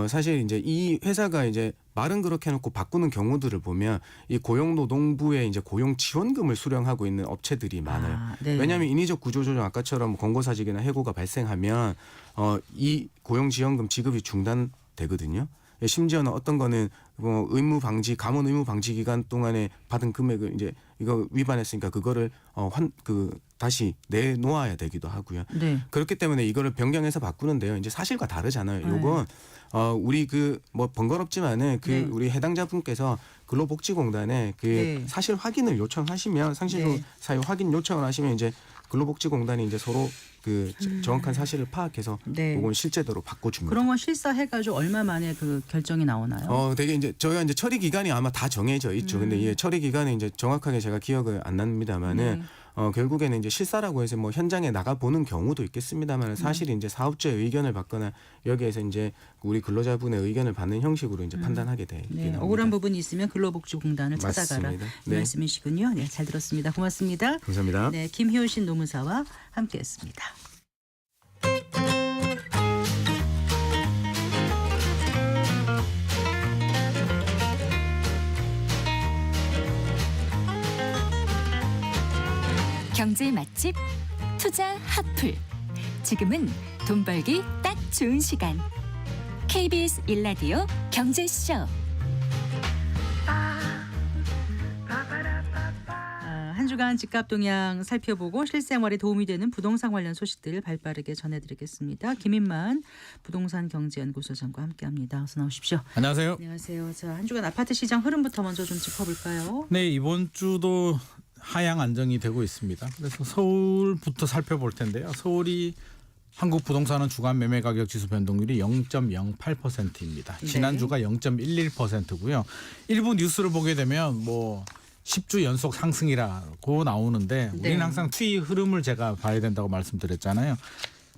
사실 이제 이 회사가 이제 말은 그렇게 해놓고 바꾸는 경우들을 보면 이 고용노동부에 이제 고용지원금을 수령하고 있는 업체들이 많아요. 네. 왜냐하면 인위적 구조조정 아까처럼 권고사직이나 해고가 발생하면 이 고용지원금 지급이 중단되거든요. 심지어는 어떤 거는 뭐 의무 방지 감원 의무 방지 기간 동안에 받은 금액을 이제 이거 위반했으니까 그거를 다시 내놓아야 되기도 하고요. 네. 그렇기 때문에 이거를 변경해서 바꾸는데요. 이제 사실과 다르잖아요. 요건 우리 뭐 번거롭지만은 네. 우리 해당자 분께서 근로복지공단에 네. 사실 확인을 요청하시면 상실로 네. 사유 확인 요청을 하시면 이제 근로복지공단이 이제 서로 정확한 사실을 파악해서 네. 요건 실제대로 바꿔줍니다. 그런 건 실사해가지고 얼마 만에 그 결정이 나오나요? 되게 이제 저희가 이제 처리 기간이 아마 다 정해져 있죠. 근데 이 처리 기간이 이제 정확하게 제가 기억을 안 납니다만은 결국에는 이제 실사라고 해서 뭐 현장에 나가 보는 경우도 있겠습니다만 사실 이제 사업주의 의견을 받거나 여기에서 이제 우리 근로자분의 의견을 받는 형식으로 이제 판단하게 되긴 네. 합니다. 억울한 부분이 있으면 근로복지공단을 찾아가라. 맞습니다. 이 네. 말씀이시군요. 네, 잘 들었습니다. 고맙습니다. 감사합니다. 네, 김효신 노무사와 함께했습니다. 경제 맛집 투자 핫플. 지금은 돈 벌기 딱 좋은 시간. KBS 1라디오 경제쇼. 한 주간 집값 동향 살펴보고 실생활에 도움이 되는 부동산 관련 소식들 발빠르게 전해드리겠습니다. 김인만 부동산 경제연구소장과 함께합니다. 어서 나오십시오. 안녕하세요. 안녕하세요. 자, 한 주간 아파트 시장 흐름부터 먼저 좀 짚어볼까요? 네, 이번 주도 하향 안정이 되고 있습니다. 그래서 서울부터 살펴볼 텐데요. 서울이 한국 부동산은 주간 매매 가격 지수 변동률이 0.08%입니다. 네. 지난주가 0.11%고요. 일부 뉴스를 보게 되면 뭐 10주 연속 상승이라고 나오는데 우리는 네. 항상 추이 흐름을 제가 봐야 된다고 말씀드렸잖아요.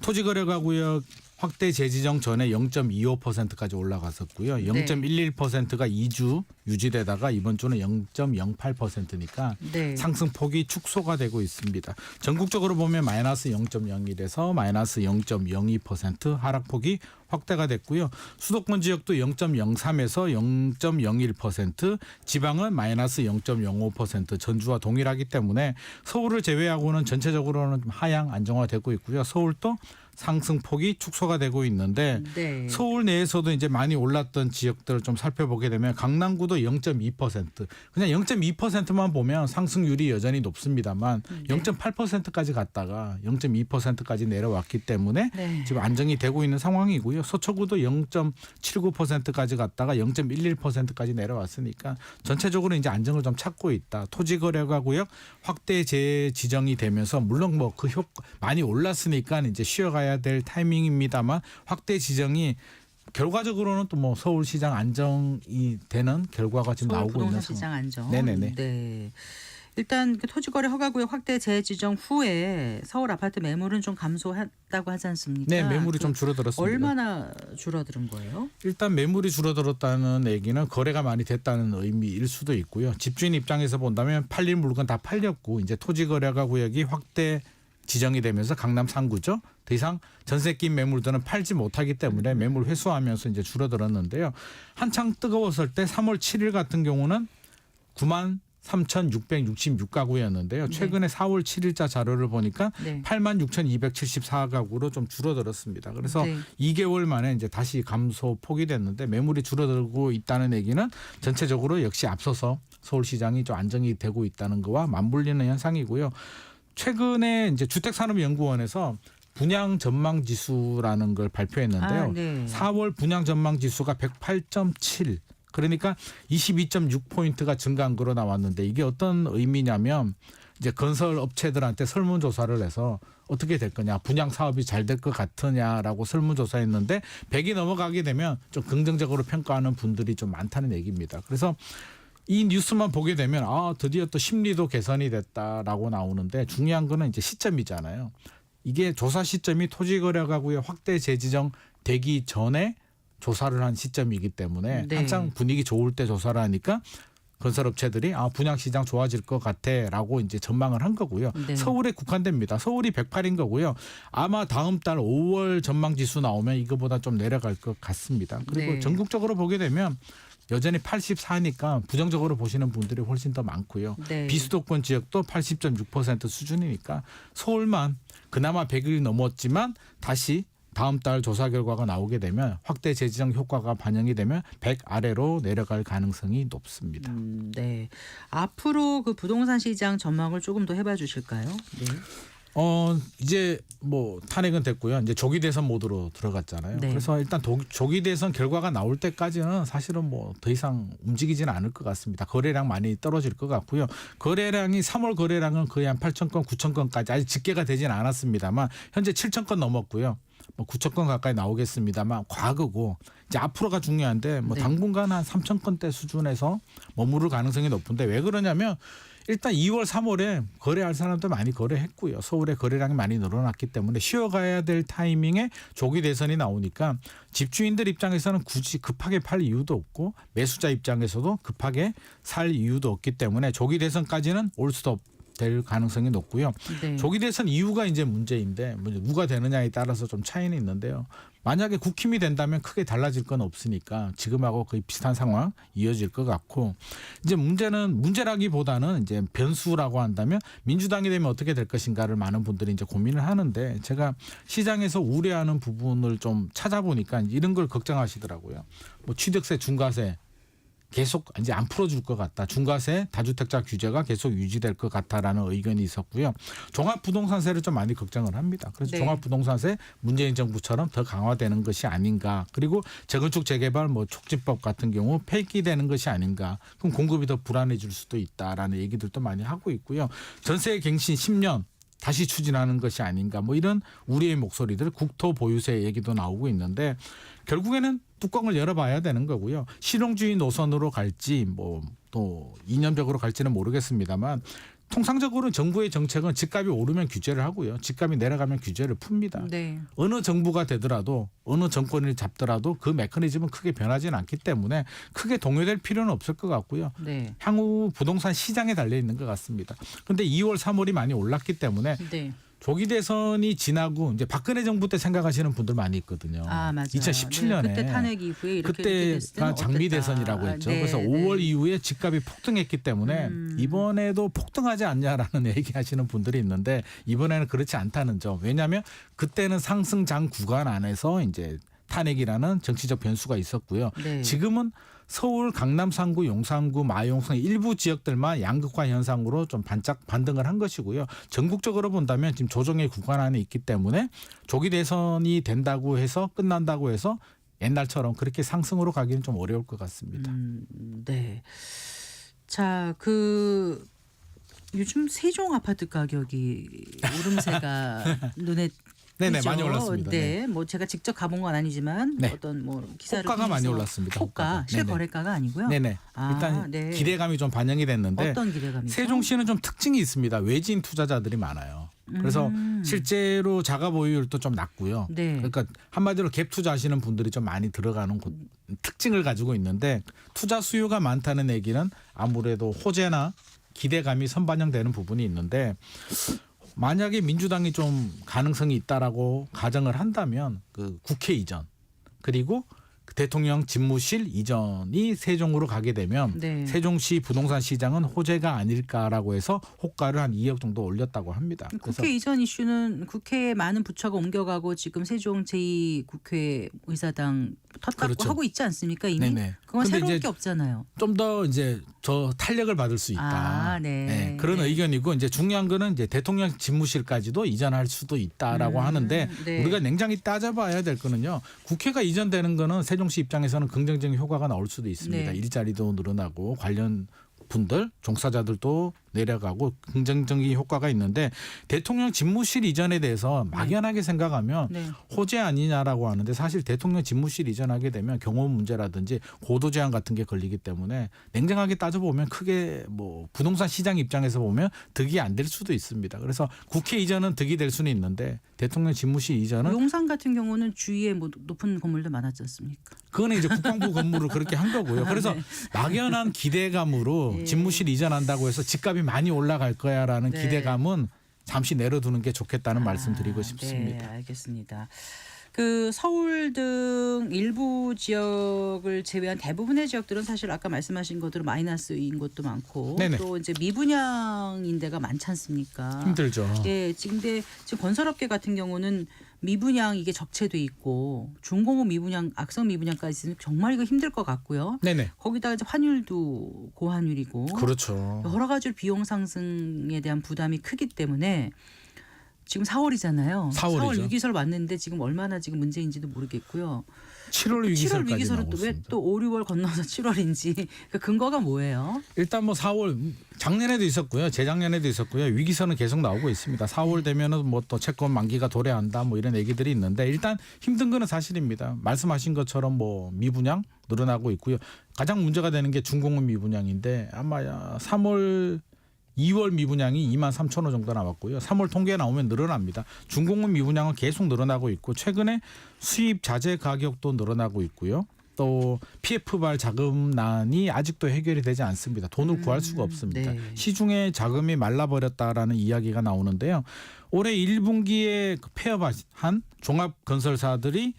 토지거래가구역 확대 재지정 전에 0.25%까지 올라갔었고요. 0.11%가 2주 유지되다가 이번 주는 0.08%니까 네. 상승폭이 축소가 되고 있습니다. 전국적으로 보면 마이너스 0.01에서 마이너스 0.02% 하락폭이 확대가 됐고요. 수도권 지역도 0.03에서 0.01%, 지방은 마이너스 0.05% 전주와 동일하기 때문에 서울을 제외하고는 전체적으로는 하향 안정화되고 있고요. 서울도 상승폭이 축소가 되고 있는데 네. 서울 내에서도 이제 많이 올랐던 지역들을 좀 살펴보게 되면 강남구도 0.2%, 그냥 0.2%만 보면 상승률이 여전히 높습니다만 0.8%까지 갔다가 0.2%까지 내려왔기 때문에 네. 지금 안정이 되고 있는 상황이고요. 서초구도 0.79%까지 갔다가 0.11%까지 내려왔으니까 전체적으로 이제 안정을 좀 찾고 있다. 토지거래가구역 확대 재지정이 되면서 물론 뭐 그 효과 많이 올랐으니까 이제 쉬어가야 될 타이밍입니다만 확대 지정이 결과적으로는 또 뭐 서울시장 안정이 되는 결과가 지금 서울 나오고 있는 부동산 상황. 시장 안정. 네네네. 네. 일단 그 토지거래 허가구역 확대 재지정 후에 서울 아파트 매물은 좀 감소했다고 하지 않습니까? 네, 매물이 그 좀 줄어들었습니다. 얼마나 줄어든 거예요? 일단 매물이 줄어들었다는 얘기는 거래가 많이 됐다는 의미일 수도 있고요. 집주인 입장에서 본다면 팔릴 물건 다 팔렸고 이제 토지거래가 구역이 확대 지정이 되면서 강남 3구죠. 더 이상 전세 낀 매물들은 팔지 못하기 때문에 매물 회수하면서 이제 줄어들었는데요. 한창 뜨거웠을 때 3월 7일 같은 경우는 93,666가구였는데요. 최근에 4월 7일자 자료를 보니까 네. 86,274가구로 좀 줄어들었습니다. 그래서 네. 2개월 만에 이제 다시 감소폭이 됐는데 매물이 줄어들고 있다는 얘기는 전체적으로 역시 앞서서 서울시장이 좀 안정이 되고 있다는 거와 맞물리는 현상이고요. 최근에 이제 주택산업연구원에서 분양 전망 지수라는 걸 발표했는데요. 아, 네. 4월 분양 전망 지수가 108.7. 그러니까 22.6포인트가 증가한 거로 나왔는데 이게 어떤 의미냐면 이제 건설 업체들한테 설문조사를 해서 어떻게 될 거냐, 분양 사업이 잘 될 것 같으냐라고 설문조사했는데 100이 넘어가게 되면 좀 긍정적으로 평가하는 분들이 좀 많다는 얘기입니다. 그래서 이 뉴스만 보게 되면 드디어 또 심리도 개선이 됐다라고 나오는데 중요한 거는 이제 시점이잖아요. 이게 조사 시점이 토지거래가구역 확대 재지정 되기 전에 조사를 한 시점이기 때문에 네. 한창 분위기 좋을 때 조사를 하니까 건설업체들이 분양시장 좋아질 것 같아라고 이제 전망을 한 거고요. 네. 서울에 국한됩니다. 서울이 108인 거고요. 아마 다음 달 5월 전망지수 나오면 이거보다 좀 내려갈 것 같습니다. 그리고 네. 전국적으로 보게 되면 여전히 84니까 부정적으로 보시는 분들이 훨씬 더 많고요. 네. 비수도권 지역도 80.6% 수준이니까 서울만 그나마 100일 넘었지만 다시 다음 달 조사 결과가 나오게 되면 확대 재지정 효과가 반영이 되면 100 아래로 내려갈 가능성이 높습니다. 네. 앞으로 그 부동산 시장 전망을 조금 더 해봐 주실까요? 네. 이제 뭐 탄핵은 됐고요. 이제 조기 대선 모드로 들어갔잖아요. 네. 그래서 일단 조기 대선 결과가 나올 때까지는 사실은 뭐 더 이상 움직이지는 않을 것 같습니다. 거래량 많이 떨어질 것 같고요. 거래량이 3월 거래량은 거의 한 8천 건, 9천 건까지 아직 집계가 되지는 않았습니다만 현재 7천 건 넘었고요. 뭐 9천 건 가까이 나오겠습니다만 과거고 이제 앞으로가 중요한데 뭐 네. 당분간 한 3천 건대 수준에서 머무를 가능성이 높은데 왜 그러냐면 일단 2월, 3월에 거래할 사람도 많이 거래했고요. 서울의 거래량이 많이 늘어났기 때문에 쉬어가야 될 타이밍에 조기 대선이 나오니까 집주인들 입장에서는 굳이 급하게 팔 이유도 없고 매수자 입장에서도 급하게 살 이유도 없기 때문에 조기 대선까지는 올 수도 될 가능성이 높고요. 네. 조기 대선 이유가 이제 문제인데 누가 되느냐에 따라서 좀 차이는 있는데요. 만약에 국힘이 된다면 크게 달라질 건 없으니까 지금하고 거의 비슷한 상황 이어질 것 같고 이제 문제라기보다는 이제 변수라고 한다면 민주당이 되면 어떻게 될 것인가를 많은 분들이 이제 고민을 하는데 제가 시장에서 우려하는 부분을 좀 찾아보니까 이런 걸 걱정하시더라고요. 뭐 취득세, 중과세 계속 이제 안 풀어줄 것 같다. 중과세, 다주택자 규제가 계속 유지될 것 같다라는 의견이 있었고요. 종합부동산세를 좀 많이 걱정을 합니다. 그래서 네. 종합부동산세 문재인 정부처럼 더 강화되는 것이 아닌가. 그리고 재건축 재개발 촉진법 같은 경우 폐기되는 것이 아닌가. 그럼 공급이 더 불안해질 수도 있다라는 얘기들도 많이 하고 있고요. 전세 갱신 10년 다시 추진하는 것이 아닌가. 뭐 이런 우리의 목소리들 국토 보유세 얘기도 나오고 있는데 결국에는 뚜껑을 열어봐야 되는 거고요. 실용주의 노선으로 갈지 뭐 또 이념적으로 갈지는 모르겠습니다만 통상적으로는 정부의 정책은 집값이 오르면 규제를 하고요. 집값이 내려가면 규제를 풉니다. 네. 어느 정부가 되더라도 어느 정권을 잡더라도 그 메커니즘은 크게 변하지는 않기 때문에 크게 동요될 필요는 없을 것 같고요. 네. 향후 부동산 시장에 달려 있는 것 같습니다. 그런데 2월, 3월이 많이 올랐기 때문에 네. 조기 대선이 지나고 이제 박근혜 정부 때 생각하시는 분들 많이 있거든요. 아, 맞아요. 2017년에 네, 그때 탄핵 이후에 이렇게 됐을 때는 그때가 장미 어땠다. 대선이라고 했죠. 네, 그래서 네. 5월 이후에 집값이 폭등했기 때문에 이번에도 폭등하지 않냐라는 얘기하시는 분들이 있는데 이번에는 그렇지 않다는 점. 왜냐하면 그때는 상승장 구간 안에서 이제 탄핵이라는 정치적 변수가 있었고요. 네. 지금은 서울, 강남 3구, 용산구, 마용성 일부 지역들만 양극화 현상으로 좀 반등을 한 것이고요. 전국적으로 본다면 지금 조정의 구간 안에 있기 때문에 조기 대선이 된다고 해서 끝난다고 해서 옛날처럼 그렇게 상승으로 가기는 좀 어려울 것 같습니다. 네. 자, 요즘 세종 아파트 가격이 오름세가 눈에 네네, 띄죠. 많이 올랐습니다. 네, 뭐 제가 직접 가본 건 아니지만 네. 어떤 뭐 기사를 호가가 많이 통해서 올랐습니다. 호가, 호가가. 실거래가가 아니고요. 네네. 아, 일단 네. 기대감이 좀 반영이 됐는데 어떤 기대감이죠? 세종시는 좀 특징이 있습니다. 외지인 투자자들이 많아요. 그래서 실제로 자가 보유율도 좀 낮고요. 네. 그러니까 한마디로 갭 투자하시는 분들이 좀 많이 들어가는 특징을 가지고 있는데 투자 수요가 많다는 얘기는 아무래도 호재나 기대감이 선반영되는 부분이 있는데 만약에 민주당이 좀 가능성이 있다라고 가정을 한다면 그 국회 이전 그리고 대통령 집무실 이전이 세종으로 가게 되면 네. 세종시 부동산 시장은 호재가 아닐까라고 해서 호가를 한 2억 정도 올렸다고 합니다. 그래서 국회 이전 이슈는 국회에 많은 부처가 옮겨가고 지금 세종 제2국회의사당 텃닫고 그렇죠. 하고 있지 않습니까 이미? 네네. 그건 근데 새로운 이제 게 없잖아요. 좀 더 이제 저 탄력을 받을 수 있다. 아, 네. 그런 네. 의견이고 이제 중요한 거는 이제 대통령 집무실까지도 이전할 수도 있다라고 하는데 네. 우리가 냉정히 따져봐야 될 거는요. 국회가 이전되는 거는 세종시 입장에서는 긍정적인 효과가 나올 수도 있습니다. 네. 일자리도 늘어나고 관련 분들 종사자들도 내려가고 긍정적인 효과가 있는데 대통령 집무실 이전에 대해서 막연하게 생각하면 네. 호재 아니냐라고 하는데 사실 대통령 집무실 이전하게 되면 경호 문제라든지 고도 제한 같은 게 걸리기 때문에 냉정하게 따져보면 크게 뭐 부동산 시장 입장에서 보면 득이 안 될 수도 있습니다. 그래서 국회 이전은 득이 될 수는 있는데 대통령 집무실 이전은 용산 같은 경우는 주위에 뭐 높은 건물도 많았지 않습니까? 그거는 이제 국방부 건물을 그렇게 한 거고요. 그래서 네. 막연한 기대감으로 예. 집무실 이전한다고 해서 집값이 많이 올라갈 거야라는 네. 기대감은 잠시 내려두는 게 좋겠다는 말씀 드리고 싶습니다. 네, 알겠습니다. 그 서울 등 일부 지역을 제외한 대부분의 지역들은 사실 아까 말씀하신 것대로 마이너스인 곳도 많고 네네. 또 이제 미분양 데가 많지 않습니까? 힘들죠. 예, 지금 건설업계 같은 경우는 미분양 이게 적체돼 있고 중공업 미분양, 악성 미분양까지 있으면 정말 이거 힘들 것 같고요. 네네. 거기다가 이제 환율도 고환율이고 그렇죠. 여러 가지 비용 상승에 대한 부담이 크기 때문에 지금 4월이잖아요. 4월이죠. 4월 위기설 왔는데 지금 얼마나 지금 문제인지도 모르겠고요. 7월 7월 위기설까지 위기설은 나오고 왜 있습니다. 또 5, 6월 건너서 7월인지 그 근거가 뭐예요? 일단 뭐 4월 작년에도 있었고요. 재작년에도 있었고요. 위기설은 계속 나오고 있습니다. 4월 되면은 뭐 또 채권 만기가 도래한다 뭐 이런 얘기들이 있는데 일단 힘든 거는 사실입니다. 말씀하신 것처럼 뭐 미분양 늘어나고 있고요. 가장 문제가 되는 게 중공업 미분양인데 아마 2월 미분양이 2만 3천 호 정도 나왔고요. 3월 통계 나오면 늘어납니다. 중공업 미분양은 계속 늘어나고 있고 최근에 수입 자재 가격도 늘어나고 있고요. 또 PF발 자금난이 아직도 해결이 되지 않습니다. 돈을 구할 수가 없습니다. 네. 시중에 자금이 말라버렸다라는 이야기가 나오는데요. 올해 1분기에 폐업한 종합건설사들이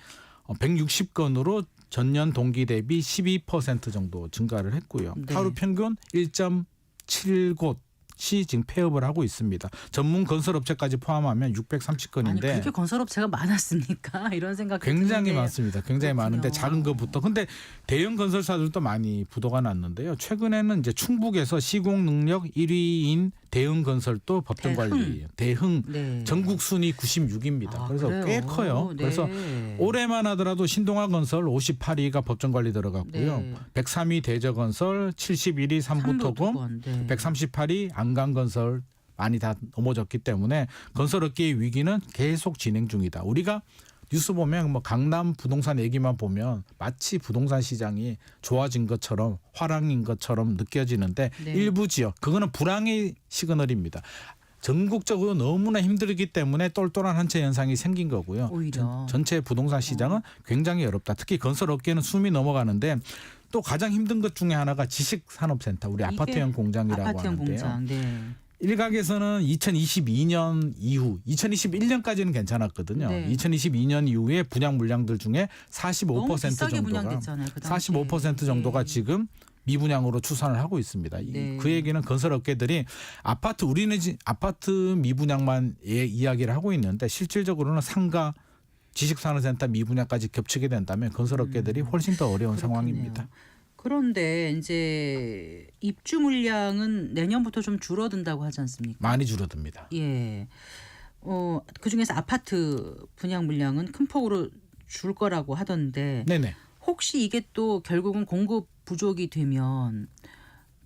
160건으로 전년 동기 대비 12% 정도 증가를 했고요. 네. 하루 평균 1.7곳 시 지금 폐업을 하고 있습니다. 전문 건설업체까지 포함하면 아니 630건인데 그렇게 건설업체가 많았습니까? 이런 생각이 굉장히 드는데. 많습니다. 굉장히 그렇군요. 많은데 작은 것부터. 근데 대형 건설사들도 많이 부도가 났는데요. 최근에는 이제 충북에서 시공 능력 1위인 대형 건설도 법정 관리 대흥 네. 전국 순위 96입니다. 아, 그래서 그래요? 꽤 커요. 네. 그래서 올해만 하더라도 신동아 건설 58위가 법정 관리 들어갔고요. 네. 103위 대저건설, 71위 삼부토금, 삼부토건, 네. 138위 안강건설 많이 다 넘어졌기 때문에 건설업계의 위기는 계속 진행 중이다. 우리가 뉴스 보면 뭐 강남 부동산 얘기만 보면 마치 부동산 시장이 좋아진 것처럼 화랑인 것처럼 느껴지는데 네. 일부 지역 그거는 불황의 시그널입니다. 전국적으로 너무나 힘들기 때문에 똘똘한 한채 현상이 생긴 거고요. 오히려. 전체 부동산 시장은 굉장히 어렵다. 특히 건설업계는 숨이 넘어가는데 또 가장 힘든 것 중에 하나가 지식산업센터, 우리 이게 아파트형 공장이라고 아파트형 하는데요. 공장. 네. 일각에서는 2022년 이후, 2021년까지는 괜찮았거든요. 네. 2022년 이후에 분양 물량들 중에 45% 너무 비싸게 정도가 분양됐잖아요. 그 당시에. 45% 정도가 네. 지금 미분양으로 추산을 하고 있습니다. 네. 그 얘기는 건설업계들이 우리는 아파트 미분양만 이야기를 하고 있는데 실질적으로는 상가 지식산업센터 미분양까지 겹치게 된다면 건설업계들이 훨씬 더 어려운 상황입니다. 그런데 이제 입주 물량은 내년부터 좀 줄어든다고 하지 않습니까? 많이 줄어듭니다. 예. 그 중에서 아파트 분양 물량은 큰 폭으로 줄 거라고 하던데 네네. 혹시 이게 또 결국은 공급 부족이 되면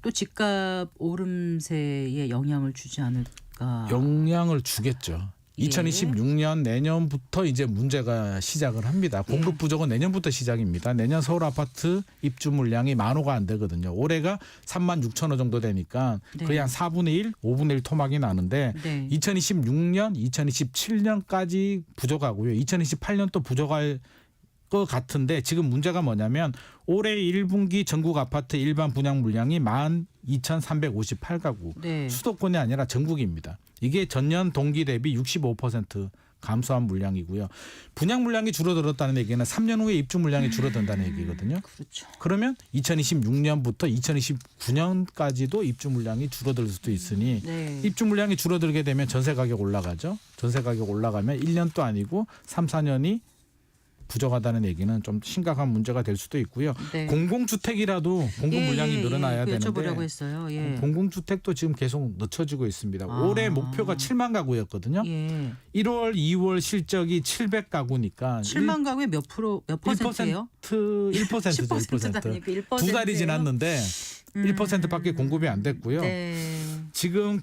또 집값 오름세에 영향을 주지 않을까? 영향을 주겠죠. 예. 2026년 내년부터 이제 문제가 시작을 합니다. 공급 부족은 내년부터 시작입니다. 내년 서울 아파트 입주 물량이 10,000호가 안 되거든요. 올해가 36,000호 정도 되니까 네. 거의 한 4분의 1, 5분의 1 토막이 나는데 네. 2026년, 2027년까지 부족하고요. 2028년 또 부족할 것 같은데 지금 문제가 뭐냐면 올해 1분기 전국 아파트 일반 분양 물량이 12,358가구. 네. 수도권이 아니라 전국입니다. 이게 전년 동기 대비 65% 감소한 물량이고요. 분양 물량이 줄어들었다는 얘기는 3년 후에 입주 물량이 줄어든다는 얘기거든요. 그렇죠. 그러면 2026년부터 2029년까지도 입주 물량이 줄어들 수도 있으니 네. 입주 물량이 줄어들게 되면 전세 가격 올라가죠. 전세 가격 올라가면 1년도 아니고 3, 4년이 부족하다는 얘기는 좀 심각한 문제가 될 수도 있고요. 네. 공공주택이라도 공급 물량이 늘어나야 그 되는데 여쭤보려고 했어요. 예. 공공주택도 지금 계속 늦춰지고 있습니다. 아. 올해 목표가 7만 가구였거든요. 예. 1월, 2월 실적이 700가구니까 7만 가구에 몇 퍼센트예요? 1%죠. 10%도 아니고 1%. 두 달이 지났는데 1%밖에 공급이 안 됐고요. 네. 지금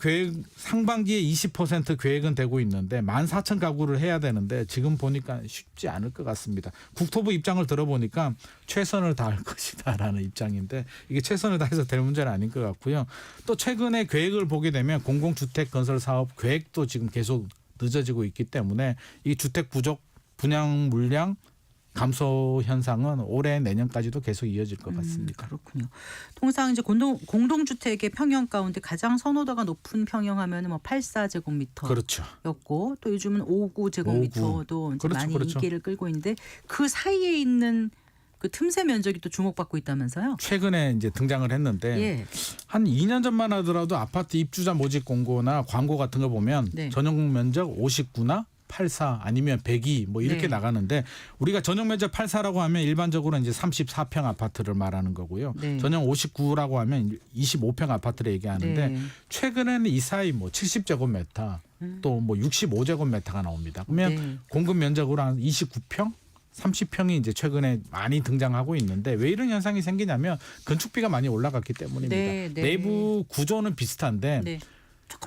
상반기에 20% 계획은 되고 있는데 14,000가구를 해야 되는데 지금 보니까 쉽지 않을 것 같습니다. 국토부 입장을 들어보니까 최선을 다할 것이다라는 입장인데 이게 최선을 다해서 될 문제는 아닌 것 같고요. 또 최근에 계획을 보게 되면 공공주택 건설 사업 계획도 지금 계속 늦어지고 있기 때문에 이 주택 부족 분양 물량 감소 현상은 올해 내년까지도 계속 이어질 것 같습니다. 그렇군요. 통상 이제 공동주택의 평형 가운데 가장 선호도가 높은 평형하면 뭐 84제곱미터였고 그렇죠. 또 요즘은 59제곱미터도 이제 그렇죠, 많이 그렇죠. 인기를 끌고 있는데 그 사이에 있는 그 틈새 면적이 또 주목받고 있다면서요? 최근에 이제 등장을 했는데 예. 한 2년 전만 하더라도 아파트 입주자 모집 공고나 광고 같은 거 보면 네. 전용 면적 59나 84 아니면 102 뭐 이렇게 네. 나가는데 우리가 전용 면적 84라고 하면 일반적으로 이제 34평 아파트를 말하는 거고요. 네. 전용 59라고 하면 25평 아파트를 얘기하는데 네. 최근에는 이 사이 뭐 70제곱미터 또 뭐 65제곱미터가 나옵니다. 그러면 네. 공급 면적으로 한 29평 30평이 이제 최근에 많이 등장하고 있는데 왜 이런 현상이 생기냐면 건축비가 많이 올라갔기 때문입니다. 네, 네. 내부 구조는 비슷한데 네.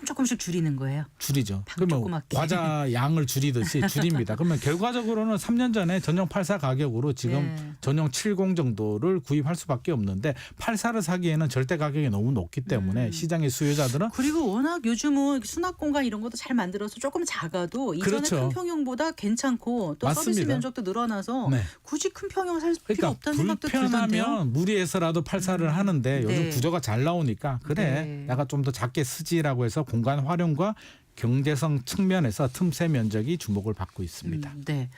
조금씩 줄이는 거예요. 줄이죠. 방 그러면 조그맣게. 과자 양을 줄이듯이 줄입니다. 그러면 결과적으로는 3년 전에 전용 84 가격으로 지금 네. 전용 70 정도를 구입할 수밖에 없는데 84를 사기에는 절대 가격이 너무 높기 때문에 시장의 수요자들은 그리고 워낙 요즘은 수납 공간 이런 것도 잘 만들어서 조금 작아도 이전에 그렇죠. 큰 평형보다 괜찮고 또 서비스 맞습니다. 면적도 늘어나서 네. 굳이 큰 평형을 살 필요 그러니까 없다는 생각도 들던데요. 불편하면 무리해서라도 84를 하는데 요즘 네. 구조가 잘 나오니까 그래 네. 내가 좀 더 작게 쓰지라고 해서 공간 활용과 경제성 측면에서 틈새 면적이 주목을 받고 있습니다. 네.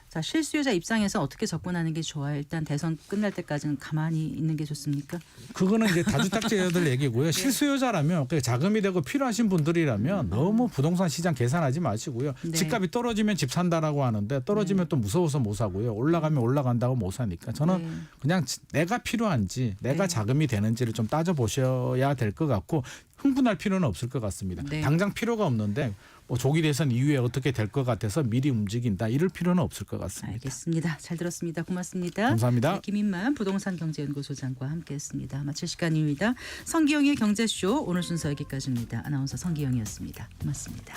자, 실수요자 입장에서 어떻게 접근하는 게 좋아요? 일단 대선 끝날 때까지는 가만히 있는 게 좋습니까? 그거는 이제 다주택자들 얘기고요. 네. 실수요자라면 자금이 되고 필요하신 분들이라면 너무 부동산 시장 계산하지 마시고요. 네. 집값이 떨어지면 집 산다라고 하는데 떨어지면 또 무서워서 못 사고요. 올라가면 올라간다고 못 사니까 저는 네. 그냥 내가 필요한지 내가 네. 자금이 되는지를 좀 따져보셔야 될 것 같고 흥분할 필요는 없을 것 같습니다. 네. 당장 필요가 없는데 뭐 조기 대선 이후에 어떻게 될 것 같아서 미리 움직인다 이럴 필요는 없을 것 같습니다. 알겠습니다. 잘 들었습니다. 고맙습니다. 감사합니다. 네, 김인만 부동산경제연구소장과 함께했습니다. 마칠 시간입니다. 성기영의 경제쇼 오늘 순서 여기까지입니다. 아나운서 성기영이었습니다. 고맙습니다.